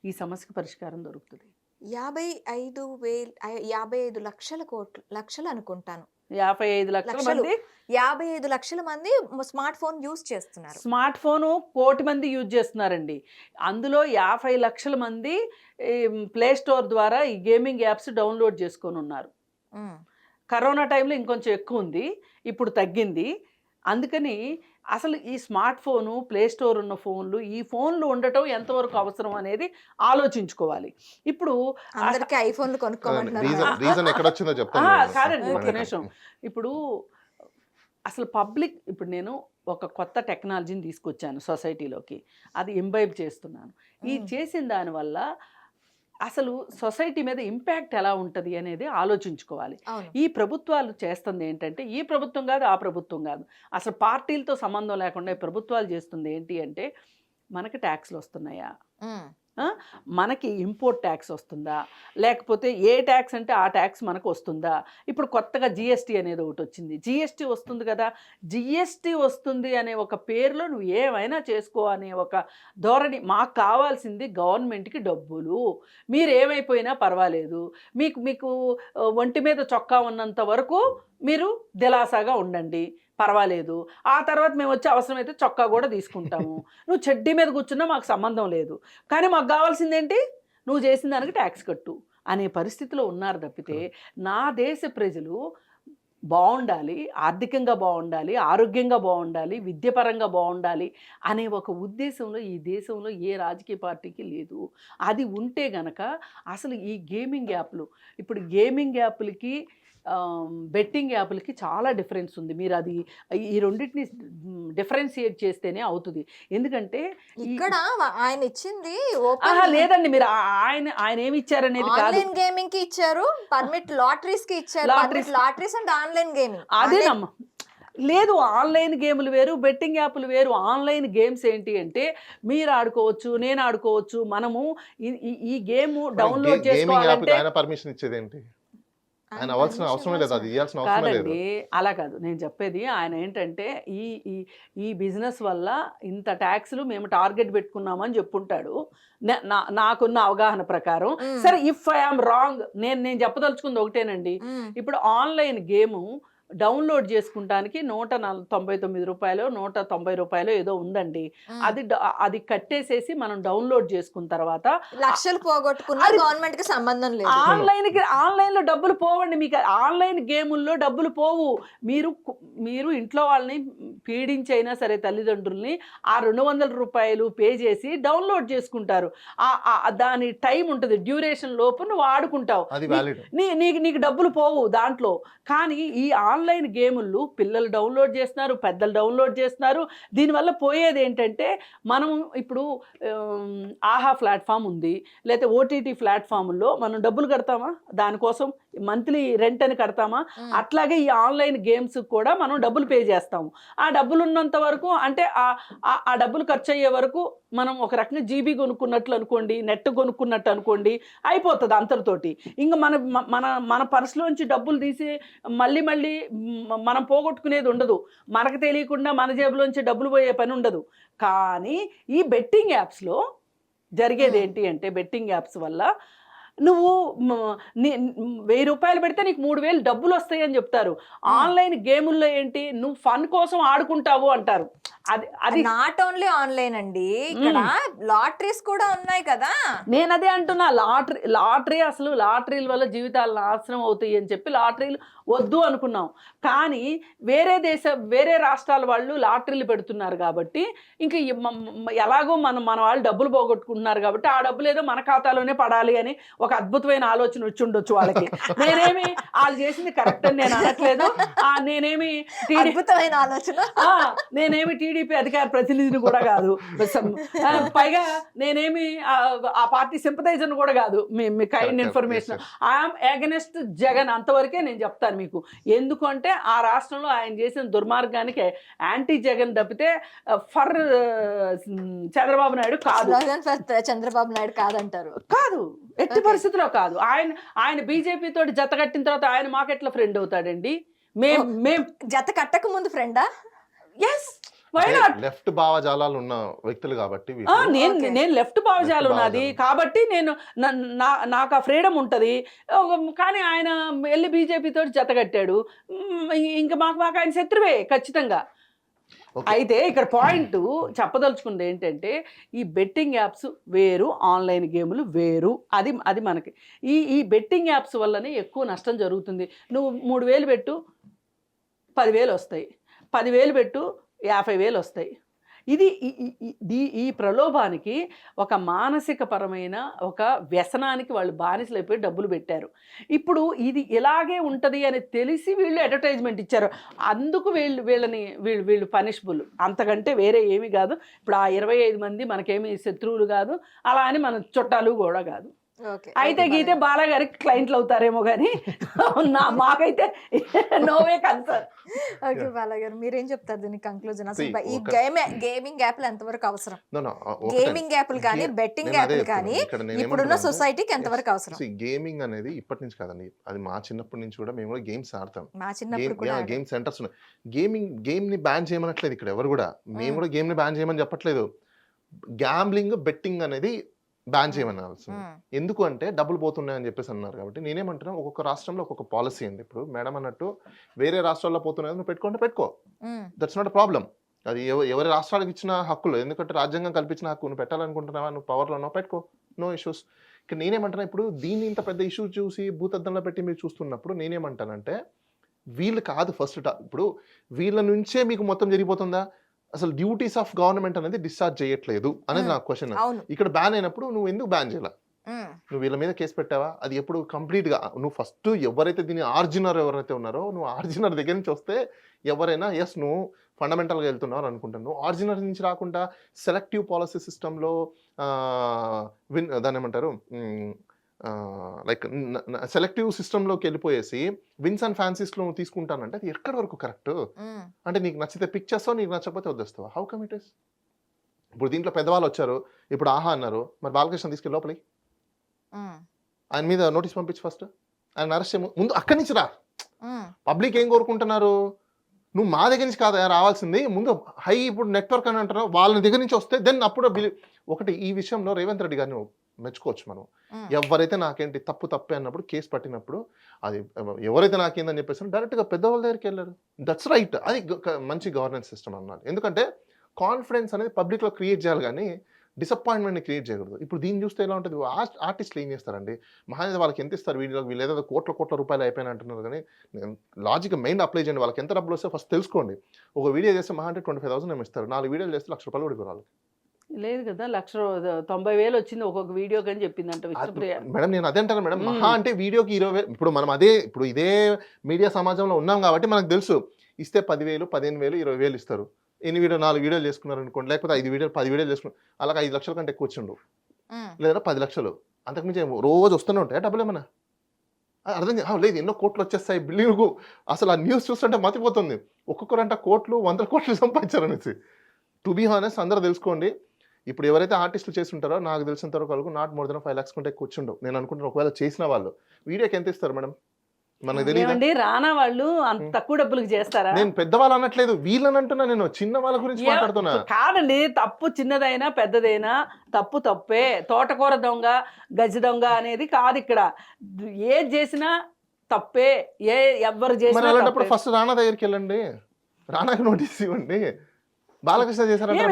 ఈ సమస్యకు పరిష్కారం దొరుకుతుంది. 55 లక్షలు అనుకుంటాను. 55 లక్షల మంది, 55 లక్షల మంది స్మార్ట్ ఫోన్ యూజ్ చేస్తున్నారు. స్మార్ట్ ఫోను 1 కోటి మంది యూజ్ చేస్తున్నారండి. అందులో 50 లక్షల మంది ప్లే స్టోర్ ద్వారా ఈ గేమింగ్ యాప్స్ డౌన్లోడ్ చేసుకొని ఉన్నారు. కరోనా టైంలో ఇంకొంచెం ఎక్కువ ఉంది, ఇప్పుడు తగ్గింది. అందుకని అసలు ఈ స్మార్ట్ ఫోను, ప్లే స్టోర్ ఉన్న ఫోన్లు, ఈ ఫోన్లు ఉండటం ఎంతవరకు అవసరం అనేది ఆలోచించుకోవాలి. ఇప్పుడు అందరికీ ఐఫోన్లు కొనుక్కోమంటున్నారు. కాదండి, ఒక నిమిషం. ఇప్పుడు అసలు పబ్లిక్, ఇప్పుడు నేను ఒక కొత్త టెక్నాలజీని తీసుకొచ్చాను సొసైటీలోకి, అది ఇంబైబ్ చేస్తున్నాను. ఈ చేసిన దానివల్ల అసలు సొసైటీ మీద ఇంపాక్ట్ ఎలా ఉంటుంది అనేది ఆలోచించుకోవాలి. ఈ ప్రభుత్వాలు చేస్తుంది ఏంటంటే, ఈ ప్రభుత్వం కాదు, ఆ ప్రభుత్వం కాదు, అసలు పార్టీలతో సంబంధం లేకుండా ఈ ప్రభుత్వాలు చేస్తుంది ఏంటి అంటే, మనకి ట్యాక్స్లు వస్తున్నాయా, మనకి ఇంపోర్ట్ ట్యాక్స్ వస్తుందా, లేకపోతే ఏ ట్యాక్స్ అంటే ఆ ట్యాక్స్ మనకు వస్తుందా. ఇప్పుడు కొత్తగా జిఎస్టీ అనేది ఒకటి వచ్చింది. జిఎస్టీ వస్తుంది కదా, జిఎస్టీ వస్తుంది అనే ఒక పేరులో నువ్వు ఏమైనా చేసుకో అనే ఒక ధోరణి. మాకు కావాల్సింది గవర్నమెంట్కి డబ్బులు, మీరు ఏమైపోయినా పర్వాలేదు, మీకు ఒంటి మీద చొక్కా ఉన్నంత వరకు మీరు దిలాసాగా ఉండండి, పర్వాలేదు, ఆ తర్వాత మేము వచ్చి అవసరమైతే చొక్కా కూడా తీసుకుంటాము, నువ్వు చెడ్డీ మీద కూర్చున్నా మాకు సంబంధం లేదు, కానీ మాకు కావాల్సింది ఏంటి, నువ్వు చేసిన దానికి ట్యాక్స్ కట్టు అనే పరిస్థితిలో ఉన్నారు తప్పితే నా దేశ ప్రజలు బాగుండాలి, ఆర్థికంగా బాగుండాలి, ఆరోగ్యంగా బాగుండాలి, విద్యపరంగా బాగుండాలి అనే ఒక ఉద్దేశంలో ఈ దేశంలో ఏ రాజకీయ పార్టీకి లేదు. అది ఉంటే గనక అసలు ఈ గేమింగ్ యాప్లు, ఇప్పుడు గేమింగ్ యాప్లకి బెట్టింగ్ యాప్లకి చాలా డిఫరెన్స్ ఉంది. మీరు అది ఈ రెండింటిని డిఫరెన్షియేట్ చేస్తేనే అవుతుంది. ఎందుకంటే ఇక్కడ ఆయన ఇచ్చింది లేదండి, మీరు ఆయన ఏమి ఇచ్చారనేది కాదు, ఆన్లైన్ గేమింగ్ కి ఇచ్చారు, పర్మిట్ లాటరీస్ కి ఇచ్చారు, లాటరీస్ అండ్ ఆన్లైన్ గేమింగ్. అదేనమ్మా, లేదు ఆన్లైన్ గేములు వేరు, బెట్టింగ్ యాప్లు వేరు. ఆన్లైన్ గేమ్స్ ఏంటి అంటే మీరు ఆడుకోవచ్చు, నేను ఆడుకోవచ్చు. మనము ఈ గేమ్ డౌన్లోడ్ చేసుకోవాలంటే ఆయన పర్మిషన్ ఇచ్చేది ఏంటి, ఆయన అవ్వాల్సిన అవసరం లేదు, అది ఇవ్వాల్సిన అవసరం లేదు. కాదండి, అలా కాదు నేను చెప్పేది. ఆయన ఏంటంటే ఈ బిజినెస్ వల్ల ఇంత ట్యాక్స్లు మేము టార్గెట్ పెట్టుకున్నామని చెప్పుంటాడు నాకున్న అవగాహన ప్రకారం. సరే, ఇఫ్ ఐ ఆమ్ రాంగ్, నేను చెప్పదలుచుకుంది ఒకటేనండి. ఇప్పుడు ఆన్లైన్ గేము డౌన్లోడ్ చేసుకుంటానికి 199 రూపాయలు 190 రూపాయలు ఏదో ఉందండి. అది కట్టేసేసి మనం డౌన్లోడ్ చేసుకున్న తర్వాత లక్షలు పోగొట్టుకున్న గవర్నమెంట్ కి సంబంధం లేదు. ఆన్లైన్ లో డబ్బులు పోవండి, మీకు ఆన్లైన్ గేముల్లో డబ్బులు పోవు. మీరు ఇంట్లో వాళ్ళని పీడించైనా సరే తల్లిదండ్రుల్ని ఆ 200 రూపాయలు పే చేసి డౌన్లోడ్ చేసుకుంటారు. దాని టైం ఉంటుంది, డ్యూరేషన్ లోపు నువ్వు ఆడుకుంటావు, నీకు డబ్బులు పోవు దాంట్లో. కానీ ఈ ఆన్లైన్ గేములు పిల్లలు డౌన్లోడ్ చేస్తున్నారు, పెద్దలు డౌన్లోడ్ చేస్తున్నారు. దీనివల్ల పోయేది ఏంటంటే, మనం ఇప్పుడు ఆహా ప్లాట్ఫామ్ ఉంది, లేకపోతే ఓటీటీ ప్లాట్ఫామ్లో మనం డబ్బులు కడతామా, దానికోసం మంత్లీ రెంట్ అని కడతామా, అట్లాగే ఈ ఆన్లైన్ గేమ్స్ కూడా మనం డబ్బులు పే చేస్తాము. ఆ డబ్బులు ఉన్నంత వరకు, అంటే ఆ డబ్బులు ఖర్చు అయ్యే వరకు మనం ఒక రకంగా జీబీ కొనుక్కున్నట్లు అనుకోండి, నెట్ కొనుక్కున్నట్టు అనుకోండి, అయిపోతుంది అంతటితోటి. ఇంకా మన పర్సులోంచి డబ్బులు తీసి మళ్ళీ మనం పోగొట్టుకునేది ఉండదు, మనకు తెలియకుండా మన జేబులోంచి డబ్బులు పోయే పని ఉండదు. కానీ ఈ బెట్టింగ్ యాప్స్లో జరిగేది ఏంటి అంటే, బెట్టింగ్ యాప్స్ వల్ల నువ్వు 1000 రూపాయలు పెడితే నీకు 3000 డబ్బులు వస్తాయి అని చెప్తారు. ఆన్లైన్ గేముల్లో ఏంటి, నువ్వు ఫన్ కోసం ఆడుకుంటావు అంటారు. అది నాట్ ఓన్లీ ఆన్లైన్ అండి, ఇక్కడ లాటరీస్ కూడా ఉన్నాయి కదా. నేను అదే అంటున్నా, లాటరీ అసలు లాటరీల వల్ల జీవితాలు నాశనం అవుతాయి అని చెప్పి లాటరీలు వద్దు అనుకున్నాం. కానీ వేరే రాష్ట్రాల వాళ్ళు లాటరీలు పెడుతున్నారు కాబట్టి, ఇంకా ఎలాగో మన వాళ్ళు డబ్బులు పోగొట్టుకుంటున్నారు కాబట్టి ఆ డబ్బులు ఏదో మన ఖాతాలోనే పడాలి అని ఒక అద్భుతమైన ఆలోచన వచ్చి ఉండొచ్చు వాళ్ళకి. నేనేమి వాళ్ళు చేసింది కరెక్ట్ అని నేను అనట్లేదు, నేనేమి అద్భుతమైన ఆలోచన, నేనేమి టీడీపీ అధికార ప్రతినిధిని కూడా కాదు, పైగా నేనేమి ఆ పార్టీ సింపథైజర్ కూడా కాదు. మీ kind information, I'm against Jagan, అంతవరకే నేను చెప్తాను మీకు. ఎందుకంటే ఆ రాష్ట్రంలో ఆయన చేసిన దుర్మార్గానికి యాంటీ జగన్ తప్పితే ఫర్ చంద్రబాబు నాయుడు కాదు. చంద్రబాబు నాయుడు కాదంటారు? కాదు, ఎట్టి పరిస్థితిలో కాదు. ఆయన బీజేపీ తోటి జత కట్టిన తర్వాత ఆయన మాకెట్లా ఫ్రెండ్ అవుతాడండి? మేం జత కట్టక ముందు ఫ్రెండా? ఎస్, లెఫ్ట్ భావజాలాలు ఉన్న వ్యక్తులు కాబట్టి నేను లెఫ్ట్ భావజాలు ఉన్నది కాబట్టి నాకు ఆ ఫ్రీడమ్ ఉంటుంది. కానీ ఆయన వెళ్ళి బీజేపీ తోటి జత కట్టాడు, ఇంకా మాకు ఆయన శత్రువే ఖచ్చితంగా. అయితే ఇక్కడ పాయింట్ చెప్పదలుచుకుంది ఏంటంటే, ఈ బెట్టింగ్ యాప్స్ వేరు, ఆన్లైన్ గేములు వేరు. అది మనకి ఈ బెట్టింగ్ యాప్స్ వల్లనే ఎక్కువ నష్టం జరుగుతుంది. నువ్వు 3000 పెట్టు 10,000 వస్తాయి, 10,000 పెట్టు 50,000 వస్తాయి. ఈ ప్రలోభానికి, ఒక మానసిక పరమైన ఒక వ్యసనానికి వాళ్ళు బానిసలైపోయి డబ్బులు పెట్టారు. ఇప్పుడు ఇది ఇలాగే ఉంటుంది అని తెలిసి వీళ్ళు అడ్వర్టైజ్మెంట్ ఇచ్చారు, అందుకు వీళ్ళు పనిషబుల్, అంతకంటే వేరే ఏమీ కాదు. ఇప్పుడు ఆ 25 మంది మనకేమీ శత్రువులు కాదు, అలా అని మన చుట్టాలు కూడా కాదు. అయితే గీతే బాలగారికి క్లయింట్లు అవుతారేమో కానీ మాకైతే నోవే కన్సర్న్. ఓకే బాలగారు, మీరేం చెప్తారు దీనికి కంక్లూజన్? అసలు ఈ గేమింగ్ యాప్లు ఎంతవరకు అవసరం? గేమింగ్ యాప్లు కానీ బెట్టింగ్ యాప్లు కానీ ఇప్పుడున్న సొసైటీకి ఎంతవరకు అవసరం? గేమింగ్ అనేది ఇప్పటి నుంచి కాదండి, అది మా చిన్నప్పటి నుంచి కూడా మేము కూడా గేమ్స్ ఆడతాం. మా చిన్నప్పుడు కూడా గేమ్ సెంటర్స్ ఉన్నాయి. గేమ్ ని బ్యాన్ చేయమనట్లేదు ఇక్కడ ఎవరు కూడా, మేము కూడా గేమ్ ని బ్యాన్ చేయమని చెప్పట్లేదు. గ్యాంబ్లింగ్, బెట్టింగ్ అనేది బ్యాన్ చేయమనాల్సింది. ఎందుకు అంటే డబ్బులు పోతున్నాయని చెప్పేసి అన్నారు కాబట్టి నేనేమంటున్నా, ఒక్కొక్క రాష్ట్రంలో ఒక్కొక్క పాలసీ ఉంది. ఇప్పుడు మేడం అన్నట్టు వేరే రాష్ట్రాల్లో పోతున్నాయి, నువ్వు పెట్టుకుంటే పెట్టుకో, దట్స్ నాట్ అ ప్రాబ్లం. అది ఎవరి రాష్ట్రాలకు ఇచ్చిన హక్కులు, ఎందుకంటే రాజ్యాంగం కల్పించిన హక్కు. నువ్వు పెట్టాలనుకుంటున్నావా, నువ్వు పవర్లో ఉన్నావు, పెట్టుకో, నో ఇష్యూస్. ఇక్కడ నేనేమంటున్నా, ఇప్పుడు దీన్ని ఇంత పెద్ద ఇష్యూ చూసి భూతద్దంలో పెట్టి మీరు చూస్తున్నప్పుడు నేనేమంటానంటే, వీళ్ళు కాదు ఫస్ట్. ఇప్పుడు వీళ్ళ నుంచే మీకు మొత్తం జరిగిపోతుందా, అసలు డ్యూటీస్ ఆఫ్ గవర్నమెంట్ అనేది డిశ్చార్జ్ చేయట్లేదు అనేది నా క్వశ్చన్. ఇక్కడ బ్యాన్ అయినప్పుడు నువ్వు ఎందుకు బ్యాన్ చేయాల? నువ్వు వీళ్ళ మీద కేసు పెట్టావా? అది ఎప్పుడు కంప్లీట్గా నువ్వు ఫస్ట్ ఎవరైతే దీని ఆర్జినర్ ఎవరైతే ఉన్నారో, నువ్వు ఆర్జినర్ దగ్గర నుంచి వస్తే ఎవరైనా ఎస్ నువ్వు ఫండమెంటల్గా వెళ్తున్నావు అని అనుకుంటాను. ఆర్జినర్ నుంచి రాకుండా సెలెక్టివ్ పాలసీ సిస్టంలో దాన్ని ఏమంటారు, లైక్ సెలెక్టివ్ సిస్టంలోకి వెళ్ళిపోయేసి విన్స్ అండ్ ఫ్యాన్సీస్లో నువ్వు తీసుకుంటానంటే అది ఎక్కడి వరకు కరెక్ట్? అంటే నీకు నచ్చితే పిక్ చేస్తావు, నీకు నచ్చకపోతే వదిలేస్తావా? How come it is? ఇప్పుడు దీంట్లో పెద్దవాళ్ళు వచ్చారు, ఇప్పుడు ఆహా అన్నారు, మరి బాలకృష్ణ తీసుకెళ్ళి లోపలి ఆయన మీద నోటీస్ పంపించి ఫస్ట్ ఆయన అరెస్ట్ ముందు అక్కడి నుంచి రా. పబ్లిక్ ఏం కోరుకుంటున్నారు, నువ్వు మా దగ్గర నుంచి కాదా రావాల్సింది, ముందు హై ఇప్పుడు నెట్వర్క్ అని అంటున్నావు, వాళ్ళ దగ్గర నుంచి వస్తే దెన్ అప్పుడు ఒకటి ఈ విషయంలో రేవంత్ రెడ్డి గారిని మెచ్చుకోవచ్చు మనం. ఎవరైతే నాకేంటి తప్పే అన్నప్పుడు కేసు పట్టినప్పుడు అది ఎవరైతే నాకేందని చెప్పేసి డైరెక్ట్గా పెద్దవాళ్ళ దగ్గరికి వెళ్ళారు. దట్స్ రైట్, అది మంచి గవర్నెన్స్ సిస్టమ్ అన్నారు. ఎందుకంటే కాన్ఫిడెన్స్ అనేది పబ్లిక్లో క్రియేట్ చేయాలి కానీ డిసప్పాయింట్మెంట్ని క్రియేట్ చేయకూడదు. ఇప్పుడు దీన్ని చూస్తే ఎలా ఉంటుంది, ఆర్టిస్టులు ఏం చేస్తారండి, మహానేది వాళ్ళకి ఎంత ఇస్తారు వీడియోకి, వీళ్ళు ఏదో కోట్ల రూపాయలు అయిపోయిన అంటున్నారు. కానీ లాజిక్ మైండ్ అప్లై చేయండి, వాళ్ళకి ఎంత డబ్బులు వస్తే ఫస్ట్ తెలుసుకోండి. ఒక వీడియో చేస్తే మహా అంటే 25,000 ఏమి ఇస్తారు, 4 వీడియోలు చేస్తే ₹1,00,000 కూడా వాళ్ళకి లేదు కదా. 1,90,000 వచ్చింది ఒక్కొక్క వీడియోకి అని చెప్పిందంట విష్ణుప్రియ మేడం. నేను అదే అంటాను మేడం, మహా అంటే వీడియోకి 20,000. ఇప్పుడు మనం ఇప్పుడు ఇదే మీడియా సమాజంలో ఉన్నాం కాబట్టి మనకు తెలుసు, ఇస్తే 10,000, 15,000, 20,000 ఇస్తారు. 4 వీడియోలు చేసుకున్నారు అనుకోండి, లేకపోతే 5 వీడియోలు 10 వీడియోలు చేసుకున్నారు, అలాగే 5 లక్షల కంటే ఎక్కువ వచ్చిండు, లేదా 10 లక్షలు, అంతకుమించి రోజు వస్తూనే ఉంటాయి డబ్బులు ఏమన్నా. అర్థం లేదు, ఎన్నో కోట్లు వచ్చేస్తాయి బిల్డింగ్కు. అసలు ఆ న్యూస్ చూస్తుంటే మతిపోతుంది, ఒక్కొక్కరంట కోట్లు 100 కోట్లు సంపాదించారు అనేసి. టు బీ హానెస్ట్ అందరూ తెలుసుకోండి, ఇప్పుడు ఎవరైతే ఆర్టిస్టులు చేస్తుంటారో నాకు తెలిసినంత వరకు నాట్ మోర్ దెన్ 5 lakhs కంటే ఎక్కువ వచ్చిండవు. నేను అనుకుంటున్నాను ఒకవేళ చేసిన వాళ్ళు వీడియోకి ఎంత ఇస్తారు మేడం మనకు తెలియదు. రానా వాళ్ళు అంత తక్కువ డబ్బులకు చేస్తారా? నేను పెద్దవాళ్ళు అనట్లేదు, వీళ్ళని అంటున్నా, నేను చిన్న వాళ్ళ గురించి మాట్లాడుతున్నా. కాదండి, తప్పు చిన్నదైనా పెద్దదైనా తప్పే. తోటకూర దొంగ గజ దొంగ అనేది కాదు ఇక్కడ. ఏది చేసినా తప్పే, ఎవరు చేసినా. అలాంటప్పుడు ఫస్ట్ రానా దగ్గరికి వెళ్ళండి, రానాకి నోటీస్ ఇవ్వండి. బాలకృష్ణ చేశారంటే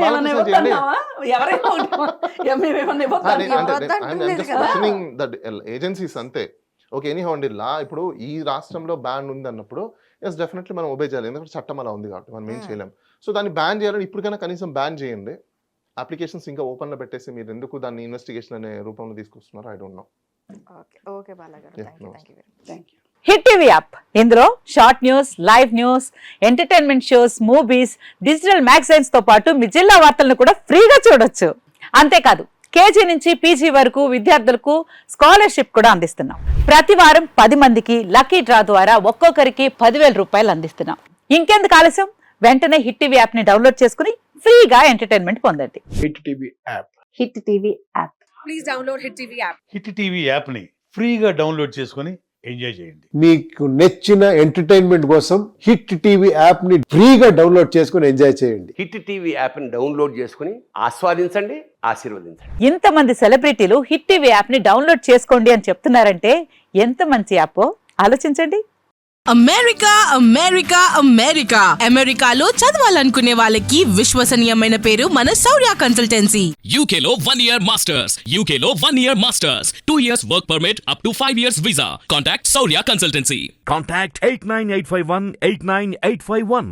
ఏజెన్సీస్ అంతే. ఓకే, ఎనీ హౌండ్ లా ఇప్పుడు ఈ రాష్ట్రంలో బ్యాన్ ఉంది అన్నప్పుడు ఎస్ డెఫినెట్లీ మనం ఒబే చేయాలి, ఎందుకంటే చట్టం అలా ఉంది కాబట్టి మనం ఏం చేయలేం. సో దాన్ని బ్యాన్ చేయాలని ఇప్పటికైనా కనీసం బ్యాన్ చేయండి. అప్లికేషన్స్ ఇంకా ఓపెన్లో పెట్టేసి మీరు ఎందుకు దాన్ని ఇన్వెస్టిగేషన్ అనే రూపంలో తీసుకొస్తున్నారు, ఐ డోంట్ నో. ఓకే బాలగారు, thank you. Hit TV app, ఇందులో short news, live news, entertainment shows, movies, digital magazines తో పాటు మీ జిల్లా వార్తలను కూడా ఫ్రీగా చూడొచ్చు. అంతేకాదు కేజీ నుంచి పీజీ వరకు విద్యార్థులకు స్కాలర్షిప్ కూడా అందిస్తున్నాం. ప్రతి వారం 10 మందికి లక్కీ డ్రా ద్వారా ఒక్కొక్కరికి 10,000 రూపాయలు అందిస్తున్నాం. ఇంకెందుకు ఆలస్యం, వెంటనే హిట్ టీవీ యాప్ ని డౌన్లోడ్ చేసుకుని ఫ్రీగా ఎంటర్టైన్మెంట్ పొందండి. Hit TV app. Hit TV app. Please download hit TV app. Hit TV app ని ఫ్రీగా డౌన్లోడ్ చేసుకొని ఎంజాయ్ చేయండి. మీకు నచ్చిన ఎంటర్టైన్మెంట్ కోసం హిట్ టీవీ యాప్ ని ఫ్రీగా డౌన్లోడ్ చేసుకొని ఎంజాయ్ చేయండి. హిట్ టీవీ యాప్ ని డౌన్లోడ్ చేసుకుని ఆస్వాదించండి, ఆశీర్వదించండి. ఇంతమంది సెలబ్రిటీలు హిట్ టీవీ యాప్ ని డౌన్లోడ్ చేసుకోండి అని చెప్తున్నారంటే ఎంత మంచి యాప్ ఆలోచించండి. అమెరికాలో చదవాలనుకునే వాళ్ళకి విశ్వసనీయమైన పేరు మన శౌర్య కన్సల్టెన్సీ. UK లో 1 year masters. UK లో 1 year masters. 2 years work permit up to 5 years visa. Contact Saurya Consultancy. Contact 89851 89851.